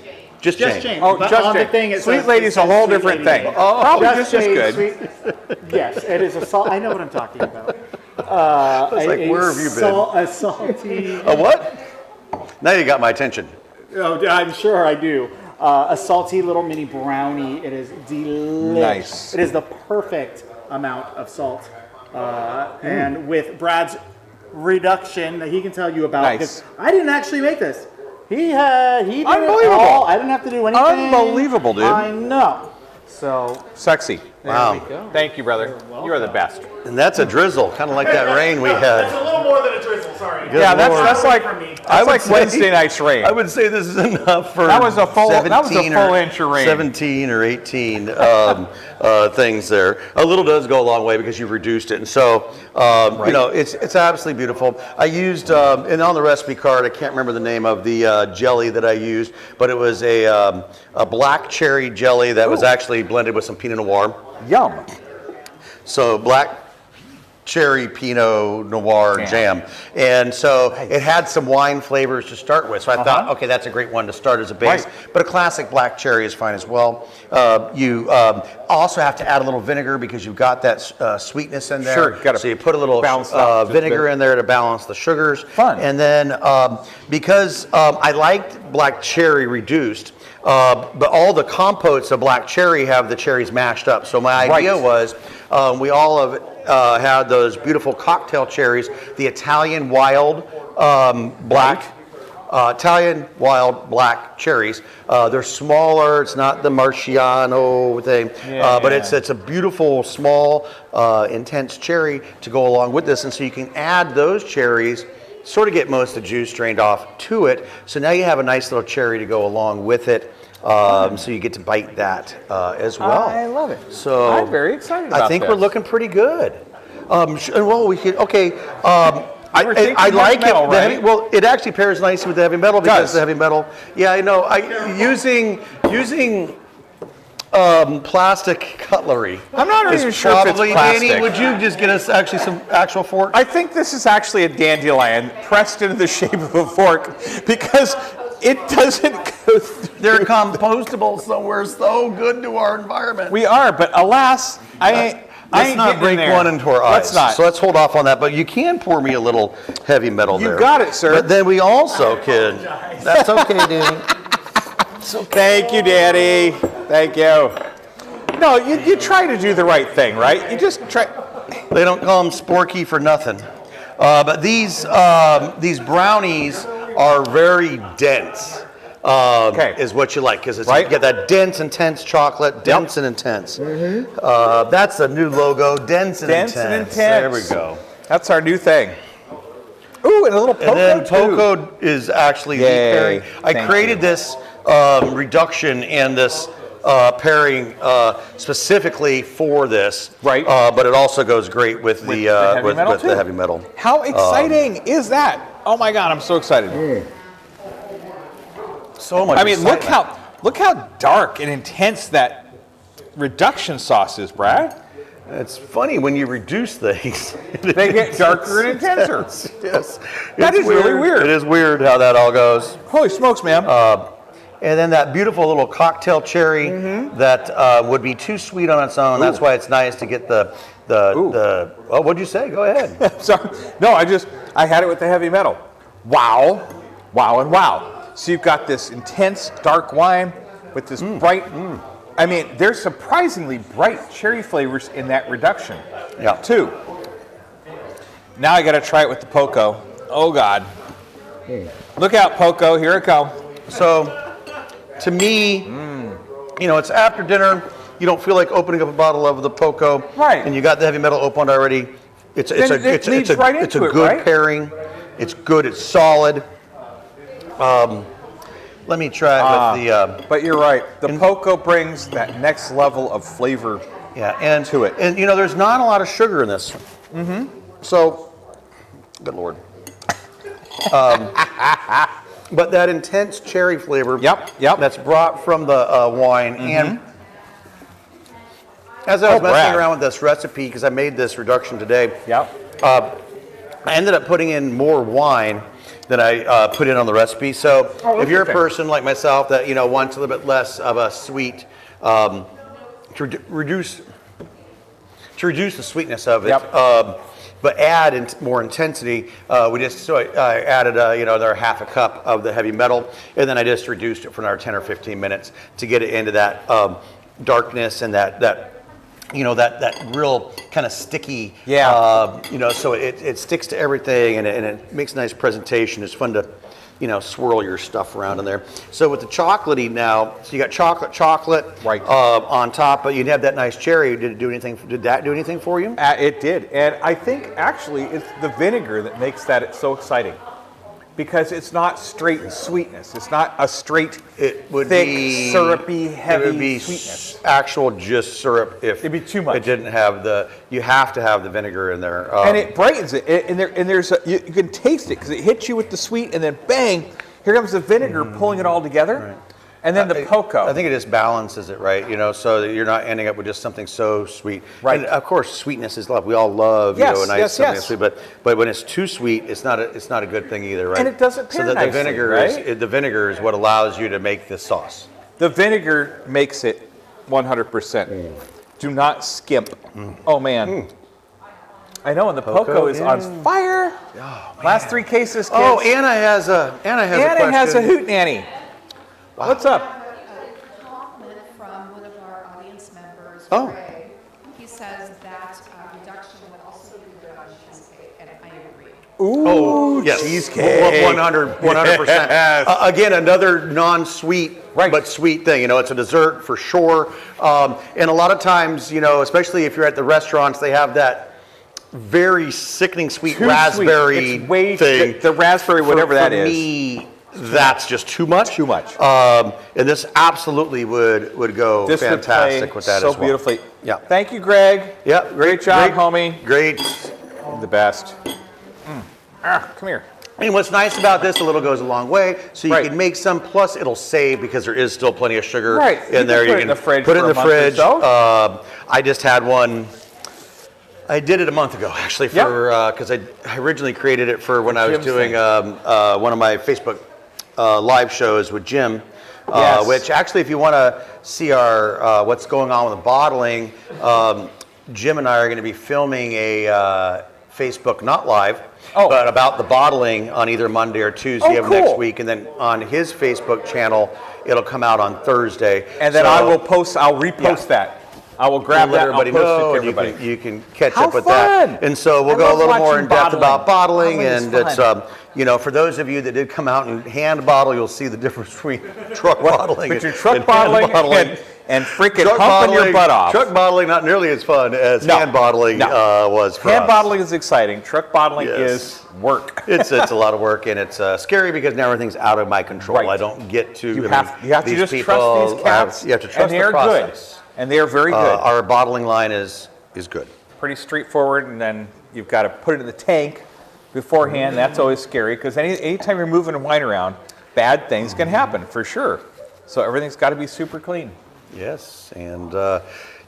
S1: Just
S4: Just
S1: Jane.
S4: Jane.
S2: Oh,
S4: But
S2: just
S4: on the
S2: Jane.
S4: thing, it
S2: Sweet
S4: says-
S2: Lady's
S4: it
S2: a
S4: says
S2: whole
S4: Sweet
S2: different
S4: Lady
S2: thing.
S4: Jane.
S2: Probably just as
S4: Jane,
S2: good.
S4: Yes, it is a salt. I know what I'm talking about.
S1: was like, where have you been?
S4: A salty.
S1: A what? Now you got my attention.
S4: Oh, I'm sure I do. A salty little mini brownie. It is delicious.
S2: Nice.
S4: It is the perfect amount of salt. And with Brad's reduction that he can tell you about,
S2: Nice.
S4: because I didn't actually make this. He did it
S2: Unbelievable.
S4: all. I didn't have to do anything.
S2: Unbelievable, dude.
S4: I know. So
S2: Sexy.
S1: Wow.
S2: Thank you, brother. You're the best.
S1: And that's a drizzle, kind of like that rain we had.
S4: a little more than a drizzle. Sorry.
S1: Good
S2: Yeah,
S1: Lord.
S2: that's like
S4: From me.
S1: I would
S2: like
S1: say-
S2: Wednesday night's rain.
S1: I would say this is enough for
S2: That was a full- that was a
S1: 17
S2: full
S1: or-
S2: inch of rain.
S1: 17 or 18 things there. A little does go a long way because you've reduced it. And so, you know, it's absolutely beautiful. I used, and on the recipe card, I can't remember the name of the jelly that I used, but it was a black cherry jelly that was actually blended with some Pinot Noir.
S2: Yum.
S1: So black cherry Pinot Noir jam. And so it had some wine flavors to start with. So I thought, okay, that's a great one to start as a base.
S2: Right.
S1: But a classic black cherry is fine as well. You also have to add a little vinegar because you've got that sweetness in there.
S2: Sure, gotta
S1: so you put a little
S2: balance out just a
S1: vinegar
S2: bit.
S1: in there to balance the sugars.
S2: Fun.
S1: And then because I liked black cherry reduced, but all the compotes of black cherry have the cherries mashed up. So my idea
S2: Right.
S1: was we all have had those beautiful cocktail cherries, the Italian wild black. Italian wild black cherries. They're smaller. It's not the Marciano thing, but it's a beautiful, small, intense cherry to go along with this. And so you can add those cherries, sort of get most of the juice drained off to it. So now you have a nice little cherry to go along with it. So you get to bite that as well.
S2: I love it.
S1: So
S2: I'm very excited about
S1: I think we're
S2: this.
S1: looking pretty good. Well, we could. Okay.
S2: You were thinking
S1: I like
S2: heavy metal,
S1: it. The
S2: right?
S1: well, it actually pairs nicely with the heavy metal because
S2: Does.
S1: the heavy metal. Yeah, I know. Using plastic cutlery.
S2: I'm not
S1: is
S2: even sure if it's
S1: probably,
S2: plastic.
S1: Danny, would you just get us actually some actual forks?
S2: I think this is actually a dandelion pressed into the shape of a fork because it doesn't go through.
S1: They're compostable, so we're so good to our environment.
S2: We are, but alas, I
S1: Let's
S2: ain't
S1: not
S2: getting
S1: break
S2: in there.
S1: one into our eyes.
S2: Let's not.
S1: So let's hold off on that. But you can pour me a little heavy metal
S2: You
S1: there.
S2: got it, sir.
S1: But then we also can. That's okay, Danny.
S2: Thank you, Daddy. Thank you. No, you try to do the right thing, right? You just try.
S1: They don't call them Sporky for nothing. But these brownies are very dense.
S2: Okay.
S1: Is what you like because it's
S2: Right.
S1: you get that dense, intense chocolate, dense and intense. That's a new logo, dense and
S2: Dense
S1: intense.
S2: and intense.
S1: There we go.
S2: That's our new thing. Ooh, and a little poco
S1: And then
S2: too.
S1: Poco is actually the
S2: Yay.
S1: pairing. I
S2: Thank
S1: created
S2: you.
S1: this reduction and this pairing specifically for this.
S2: Right.
S1: But it also goes great with the
S2: heavy
S1: with
S2: metal
S1: the
S2: too.
S1: heavy metal.
S2: How exciting is that? Oh my God, I'm so excited.
S1: So much.
S2: I mean, look
S1: excitement.
S2: how dark and intense that reduction sauce is, Brad.
S1: It's funny when you reduce things.
S2: They get darker and intenser.
S1: Yes.
S2: That
S1: It's
S2: is really weird.
S1: It is weird how that all goes.
S2: Holy smokes, man.
S1: And then that beautiful little cocktail cherry that would be too sweet on its own. That's why it's nice to get the oh, what'd you say? Go ahead.
S2: Sorry. No, I had it with the heavy metal. Wow, wow, and wow. So you've got this intense dark wine with this bright, I mean, there's surprisingly bright cherry flavors in that reduction.
S1: Yeah.
S2: Too. Now I gotta try it with the Poco. Oh God. Look out, Poco, here it comes.
S1: So, to me, you know, it's after dinner. You don't feel like opening up a bottle of the Poco,
S2: Right.
S1: And you got the heavy metal opened already. It's
S2: Then it leads right
S1: it's a
S2: into it,
S1: good
S2: right?
S1: pairing. It's good. It's solid. Let me try it with the
S2: But you're right, the Poco brings that next level of flavor.
S1: and
S2: to it.
S1: And you know, there's not a lot of sugar in this. So, good Lord. But that intense cherry flavor.
S2: Yep.
S1: That's brought from the wine. And as I was messing
S2: Brad.
S1: around with this recipe, because I made this reduction today,
S2: Yep.
S1: I ended up putting in more wine that I put in on the recipe. So if you're a
S2: interesting.
S1: person like myself that wants a little bit less of a sweet, to reduce the sweetness of it,
S2: Yep.
S1: but add more intensity, I added another half a cup of the heavy metal, and then I just reduced it for another 10 or 15 minutes to get it into that darkness and that real kind of sticky, so it sticks to everything and it makes a nice presentation. It's fun to, swirl your stuff around in there. So with the chocolatey now, so you got chocolate
S2: Right.
S1: On top, but you have that nice cherry. Did that do anything for you?
S2: It did, and I think actually it's the vinegar that makes that so exciting, because it's not straight sweetness. It's not a straight,
S1: It would
S2: thick,
S1: be
S2: syrupy, heavy
S1: It would be
S2: sweetness.
S1: actual just syrup if
S2: It'd be too much.
S1: It didn't have you have to have the vinegar in there.
S2: And it brightens it, you can taste it because it hits you with the sweet, and then bang, here comes the vinegar pulling it all together, and then the cocoa.
S1: I think it just balances it, right? So that you're not ending up with just something so sweet.
S2: Right.
S1: And of course, sweetness is love. We all love
S2: Yes,
S1: a nice
S2: yes,
S1: something
S2: yes.
S1: sweet, but when it's too sweet, it's not a good thing either, right?
S2: And it doesn't pair
S1: the
S2: nicely,
S1: vinegar
S2: right?
S1: the vinegar is what allows you to make this sauce.
S2: The vinegar makes it 100%. Do not skimp. Oh man. I know, and the Poco is on fire. Last 3 cases, kids.
S1: Oh, Anna has a question.
S2: has a hootenanny. What's up?
S3: A compliment from one of our audience members,
S1: Oh.
S3: Ray. He says that reduction would also be good on cheesecake, and I agree.
S1: Oh, yes.
S2: cheesecake.
S1: 100%. Again, another non-sweet,
S2: Right.
S1: but sweet thing. It's a dessert for sure. And a lot of times, especially if you're at the restaurants, they have that very sickening sweet
S2: Too
S1: raspberry
S2: sweet. It's way
S1: thing.
S2: the raspberry, whatever that
S1: for
S2: is.
S1: me, that's just too much.
S2: Too much.
S1: And this absolutely would go
S2: This would
S1: fantastic
S2: play
S1: with that
S2: so
S1: as well.
S2: beautifully.
S1: Yeah.
S2: Thank you, Greg.
S1: Yeah,
S2: Great job, homie.
S1: Great.
S2: The best. Come here.
S1: And what's nice about this, a little goes a long way. So you
S2: Right.
S1: can make some, plus it'll save because there is still plenty of sugar
S2: Right. You
S1: in
S2: can
S1: there.
S2: put it in the fridge
S1: Put it
S2: for
S1: in
S2: a
S1: the
S2: month or
S1: fridge.
S2: so.
S1: I just had one. I did it a month ago, actually, because I originally created it for when I was
S2: Jim's
S1: doing
S2: thing.
S1: one of my Facebook live shows with Jim.
S2: Yes.
S1: Which actually, if you want to see our what's going on with the bottling, Jim and I are going to be filming a Facebook, not live, but about the bottling on either Monday or Tuesday of next
S2: cool.
S1: week, and then on his Facebook channel, it'll come out on Thursday.
S2: And then
S1: So
S2: I'll repost that. I will grab
S1: let
S2: that and I'll
S1: everybody
S2: post
S1: know,
S2: it to
S1: and
S2: everybody.
S1: you can catch
S2: How
S1: up with
S2: fun!
S1: that. And so we'll
S2: I
S1: go a
S2: love
S1: little more
S2: watching
S1: in depth about bottling,
S2: Bottling is
S1: and it's
S2: fun.
S1: for those of you that did come out and hand bottle, you'll see the difference between truck bottling
S2: But your
S1: and
S2: truck
S1: hand
S2: bottling and freaking
S1: Truck
S2: humping your butt off.
S1: Truck bottling not nearly as fun as
S2: No.
S1: hand bottling
S2: No.
S1: was for
S2: Hand
S1: us.
S2: bottling is exciting. Truck bottling
S1: Yes.
S2: is work.
S1: It's a lot of work, and it's scary because now everything's out of my control.
S2: Right.
S1: I don't get to.
S2: You
S1: I
S2: have
S1: mean,
S2: to just trust
S1: people,
S2: these cats.
S1: you have to trust
S2: and they
S1: the
S2: are
S1: process.
S2: good. And they are very good.
S1: Our bottling line is good.
S2: Pretty straightforward, and then you've got to put it in the tank beforehand. That's always scary because anytime you're moving wine around, bad things can happen for sure. So everything's got to be super clean.
S1: Yes, and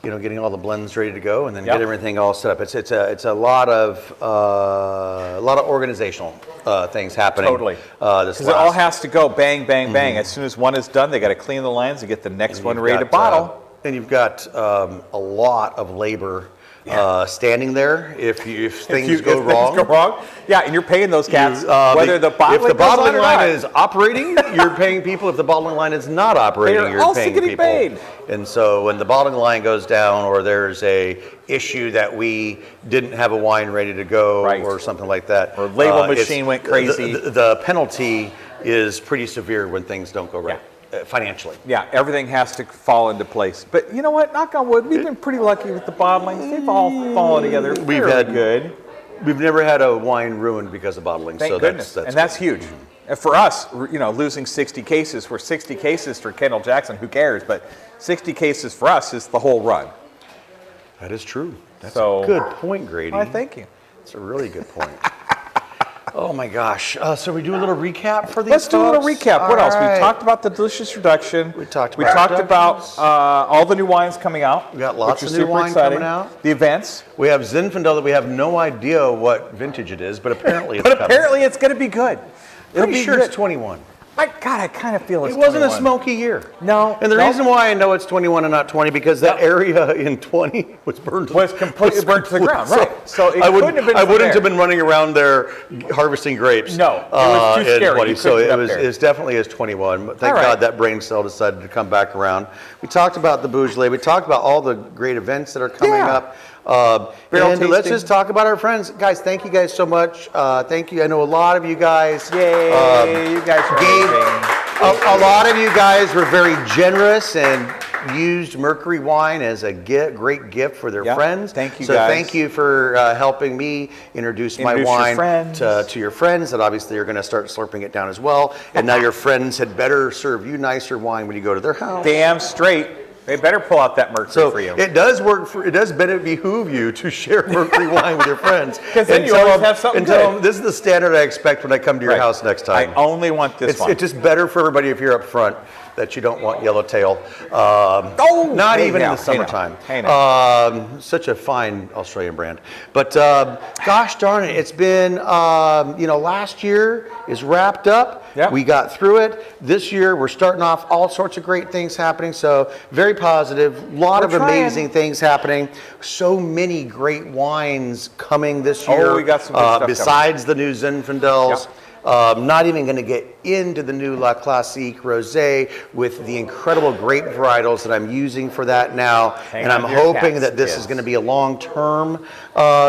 S1: getting all the blends ready to go, and then
S2: Yep.
S1: get everything all set up. It's a lot of organizational things happening.
S2: Totally.
S1: This
S2: Because it all has to go bang, bang, bang. As soon as one is done, they got to clean the lines and get the next one ready to bottle.
S1: And you've got a lot of labor standing there if things go wrong.
S2: Yeah, and you're paying those cats
S1: Whether
S2: the bottling
S1: if the bottling
S2: goes on or
S1: line
S2: not.
S1: is operating, you're paying people. If the bottling line is not operating,
S2: They're
S1: you're
S2: also
S1: paying
S2: getting
S1: people.
S2: paid.
S1: And so when the bottling line goes down, or there's a issue that we didn't have a wine ready to go,
S2: Right.
S1: or something like that,
S2: Or label
S1: it's-
S2: machine went crazy.
S1: The penalty is pretty severe when things don't go right financially.
S2: Yeah, everything has to fall into place. But you know what? Knock on wood, we've been pretty lucky with the bottling. They've all fallen together.
S1: We've
S2: fairly
S1: had
S2: good.
S1: We've never had a wine ruined because of bottling.
S2: Thank
S1: so
S2: goodness.
S1: that's
S2: And that's huge. And for us, losing 60 cases, we're 60 cases for Kendall Jackson, who cares? But 60 cases for us is the whole run.
S1: that is true. That's
S2: So-
S1: a good point, Grady.
S2: Why, thank you.
S1: That's a really good point. Oh my gosh. So we do a little recap for these
S2: Let's do a little
S1: folks?
S2: recap. What
S1: All
S2: else? We
S1: right.
S2: talked about the delicious reduction.
S1: We talked
S2: We
S1: about
S2: talked about
S1: reductions.
S2: all the new wines coming out.
S1: We got lots
S2: which
S1: of
S2: is
S1: new
S2: super
S1: wine
S2: exciting.
S1: coming out.
S2: The events.
S1: We have Zinfandel that we have no idea what vintage it is, but apparently it's
S2: But
S1: coming.
S2: apparently it's going to be good. It'll
S1: Pretty
S2: be
S1: sure
S2: good.
S1: it's 21.
S2: God, I kind of feel it's
S1: It wasn't
S2: 21.
S1: a smoky year.
S2: No.
S1: And the
S2: Nope.
S1: reason why I know it's 21 and not 20 because that area in 20 was burned.
S2: Was completely burnt to the ground,
S1: So
S2: right. So it
S1: I
S2: couldn't have been
S1: I
S2: from
S1: wouldn't
S2: there.
S1: have been running around there harvesting grapes.
S2: No, it was too
S1: in
S2: scary.
S1: 20.
S2: You
S1: So
S2: couldn't
S1: it
S2: get up
S1: was
S2: there.
S1: it's definitely is 21. But thank
S2: All right.
S1: God that brain cell decided to come back around. We talked about the Beaujolais. We talked about all the great events that are coming
S2: Yeah.
S1: up.
S2: Barrel
S1: And let's
S2: tasting.
S1: just talk about our friends. Guys, thank you guys so much. Thank you. I know a lot of you guys.
S2: Yay, you guys are
S1: gave-
S2: amazing.
S1: A lot of you guys were very generous and used Mercury wine as a great gift for their
S2: Yeah,
S1: friends.
S2: thank you
S1: so
S2: guys.
S1: thank you for helping me introduce my
S2: Introduce your
S1: wine
S2: friends.
S1: to your friends that obviously are going to start slurping it down as well. And now your friends had better serve you nicer wine when you go to their house.
S2: Damn straight. They better pull out that Mercury
S1: So
S2: for you.
S1: it does work it does behoove you to share Mercury wine with your friends.
S2: 'Cause then
S1: And
S2: you
S1: tell
S2: always
S1: them-
S2: have something
S1: and tell
S2: good.
S1: them, this is the standard I expect when I come to your
S2: Right.
S1: house next time.
S2: I only want this one.
S1: It's just better for everybody if you're up front that you don't want yellowtail. Not
S2: hey
S1: even
S2: now,
S1: in the
S2: hey now,
S1: summertime.
S2: hey now.
S1: Such a fine Australian brand. But gosh darn it, it's been, last year is wrapped up.
S2: Yep.
S1: We got through it. This year we're starting off all sorts of great things happening. So very positive. A lot of
S2: We're trying.
S1: amazing things happening. So many great wines coming this year.
S2: Oh, we got some good stuff coming.
S1: Besides the new Zinfandels. Not even going to get into the new La Classique Rosé with the incredible grape varietals that I'm using for that now.
S2: Hang
S1: and
S2: on
S1: I'm
S2: to your
S1: hoping
S2: cats,
S1: that this
S2: kids.
S1: is going to be a long-term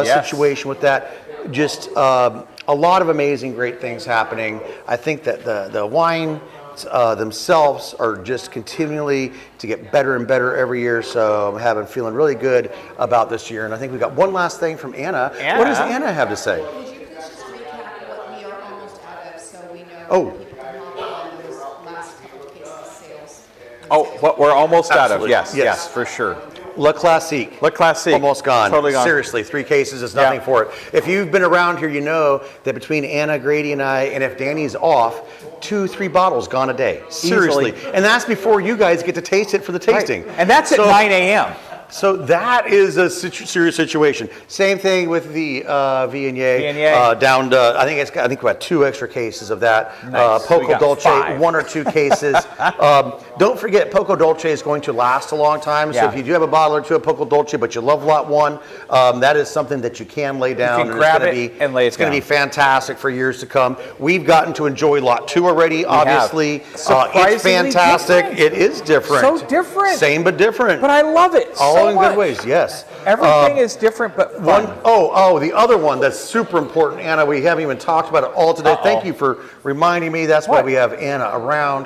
S1: situation with that. Just a lot of amazing, great things happening. I think that the wine themselves are just continually to get better and better every year. So I'm feeling really good about this year. And I think we got one last thing from Anna. What does
S2: Anna?
S1: Anna have to say?
S3: Would you please just recap what we are almost out of so we know
S1: Oh.
S3: people can hop on those last couple of cases of sales?
S2: Oh, what we're almost out of.
S1: Absolutely.
S2: Yes,
S1: Yes.
S2: yes, for sure.
S1: La Classique.
S2: La Classique.
S1: Almost gone.
S2: Totally gone.
S1: Seriously, 3 cases is nothing
S2: Yeah.
S1: for it. If you've been around here, you know that between Anna, Grady, and I, and if Danny's off, 2-3 bottles gone a day. Seriously.
S2: Easily.
S1: And that's before you guys get to taste it for the tasting.
S2: Right. And that's at
S1: So-
S2: 9 a.m.
S1: So that is a serious situation. Same thing with the Viognier.
S2: Viognier.
S1: Down to, I think we had 2 extra cases of that.
S2: Nice. We
S1: Poco
S2: got
S1: Dolce,
S2: 5.
S1: 1 or 2 cases. Don't forget, Poco Dolce is going to last a long time. So
S2: Yeah.
S1: if you do have a bottle or 2 of Poco Dolce, but you love Lot 1, that is something that you can lay down.
S2: can
S1: and
S2: grab
S1: it's gonna
S2: it and lay it
S1: It's going to be
S2: down.
S1: fantastic for years to come. We've gotten to enjoy Lot 2 already, obviously. It's
S2: Surprisingly
S1: fantastic.
S2: different.
S1: It is different.
S2: So different.
S1: Same but different.
S2: But I love it
S1: All
S2: so
S1: in
S2: much.
S1: good ways, yes.
S2: Everything is different but fun.
S1: The other one that's super important, Anna, we haven't even talked about it all today. Thank you for reminding me. That's why
S2: What?
S1: we have Anna around.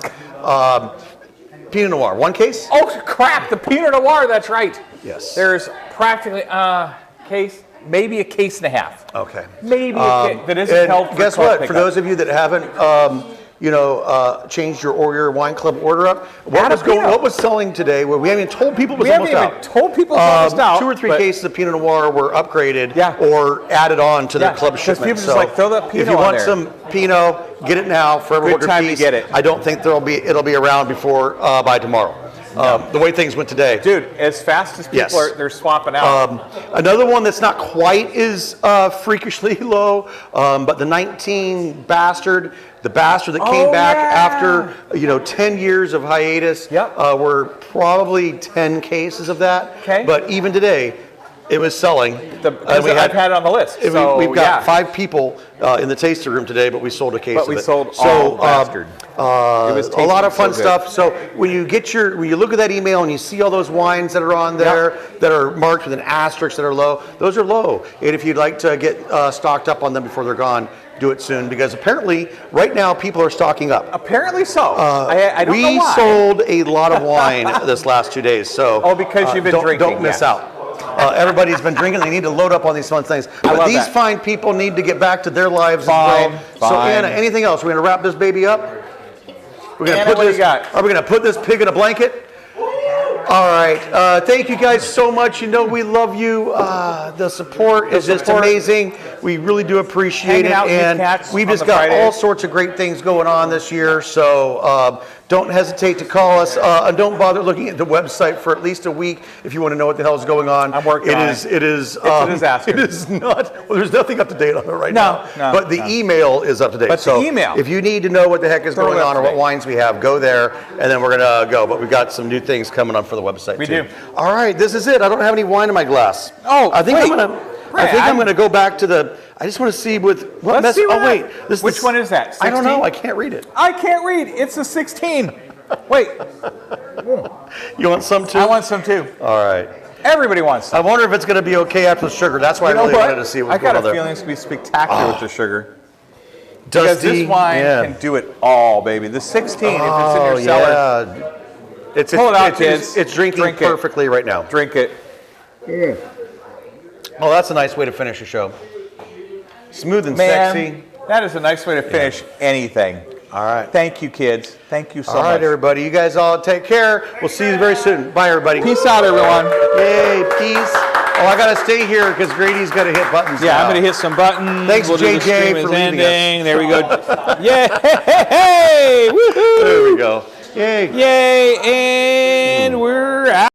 S1: Pinot Noir, 1 case?
S2: Oh, crap, the Pinot Noir, that's right.
S1: Yes.
S2: There's practically maybe a case and a half.
S1: Okay.
S2: Maybe a case that isn't
S1: And
S2: held for
S1: guess
S2: car
S1: what? For
S2: pickup.
S1: those of you that haven't, changed your wine club order up,
S2: Add a Pinot.
S1: what was selling today? Well, we haven't even told people it was
S2: We haven't
S1: almost
S2: even
S1: out.
S2: told people it's almost out.
S1: 2 or 3
S2: but
S1: cases of Pinot Noir were upgraded
S2: Yeah.
S1: or added on to their
S2: Yeah,
S1: club
S2: 'cause
S1: shipment.
S2: people just like, throw that
S1: if
S2: Pinot
S1: you
S2: on
S1: want
S2: there.
S1: some Pinot, get it now for every
S2: Good
S1: order
S2: time to
S1: piece.
S2: get it.
S1: I don't think it'll be around before by tomorrow. The way things went today.
S2: Dude, as fast as people
S1: Yes.
S2: they're swapping out.
S1: Another one that's not quite as freakishly low, but the 19 Bastard, the Bastard that came
S2: Oh,
S1: back
S2: yeah.
S1: after 10 years of hiatus.
S2: Yep.
S1: Were probably 10 cases of that.
S2: Okay.
S1: But even today, it was selling.
S2: Because I've had it on the list. So,
S1: We've got
S2: yeah.
S1: 5 people in the tasting room today, but we sold a case
S2: But
S1: of
S2: we
S1: it.
S2: sold all Bastard. It was
S1: A lot of
S2: tasting
S1: fun
S2: so good.
S1: stuff. So when you look at that email and you see all those wines that are on there that are marked with an asterisk that are low, those are low. And if you'd like to get stocked up on them before they're gone, do it soon because apparently right now people are stocking up.
S2: Apparently so. I don't know
S1: We
S2: why.
S1: sold a lot of wine this last 2 days. So
S2: Oh, because you've been drinking,
S1: Don't miss
S2: yes.
S1: out. Everybody's been drinking. They need to load up on these fun things. But
S2: love
S1: these
S2: that.
S1: fine people need to get back to their lives
S2: Fine,
S1: as well. So
S2: fine.
S1: Anna, anything else? We're going to wrap this baby up. We're going to
S2: Anna,
S1: put
S2: what do
S1: this.
S2: you got?
S1: Are we going to put this pig in a blanket? All right. Thank you guys so much. You know we love you. The support is just amazing. We really do appreciate
S2: Hanging
S1: it.
S2: out with
S1: And
S2: cats
S1: we've
S2: on
S1: just
S2: the
S1: got
S2: Fridays.
S1: all sorts of great things going on this year. So don't hesitate to call us. And don't bother looking at the website for at least a week if you want to know what the hell is going on.
S2: I'm working on it.
S1: It is
S2: It's a disaster.
S1: It is not. Well, there's nothing up to date on it right
S2: No,
S1: now.
S2: no,
S1: But the
S2: no.
S1: email is up to date.
S2: But the
S1: so
S2: email.
S1: if you need to know what the heck is
S2: Totally
S1: going
S2: up
S1: on
S2: to
S1: or what
S2: date.
S1: wines we have, go there, and then we're gonna go. But we've got some new things coming up for the website
S2: We
S1: too.
S2: do.
S1: All right, this is it. I don't have any wine in my glass.
S2: Oh,
S1: I think
S2: wait.
S1: I'm gonna. I
S2: Brad.
S1: think I'm gonna go back to the. I just want to see with what
S2: Let's
S1: mess.
S2: see what
S1: Oh wait,
S2: Which one is that?
S1: I don't know.
S2: 16?
S1: I can't read it.
S2: I can't read. It's a 16. Wait,
S1: You want some too?
S2: I want some too.
S1: All right.
S2: Everybody wants some.
S1: I wonder if it's going to be okay after the sugar. That's why
S2: You
S1: I
S2: know
S1: really
S2: what?
S1: wanted to see
S2: I
S1: what's
S2: got
S1: going
S2: a
S1: on there.
S2: feeling it's going to be spectacular with the sugar.
S1: Dusty,
S2: Because this wine
S1: yeah.
S2: can do it all, baby. The 16, if it's in
S1: Oh,
S2: your cellar,
S1: yeah. It's
S2: Pull it out,
S1: it's,
S2: kids.
S1: It's drinking
S2: Drink it.
S1: perfectly right now.
S2: drink it.
S1: Oh, that's a nice way to finish a show. Smooth and
S2: Man,
S1: sexy.
S2: that is a nice way to finish anything.
S1: All right.
S2: Thank you, kids. Thank you so
S1: All right,
S2: much.
S1: everybody. You guys all take care. We'll see you very soon. Bye, everybody.
S2: Peace out, everyone.
S1: Yay, peace. Oh, I got to stay here because Grady's got to hit buttons
S2: Yeah,
S1: now.
S2: I'm going to hit some buttons.
S1: Thanks,
S2: we'll do the
S1: JJ,
S2: stream is
S1: for leaving us.
S2: ending. There we go. Yay! Woohoo!
S1: There we go. Yay.
S2: Yay! And we're out.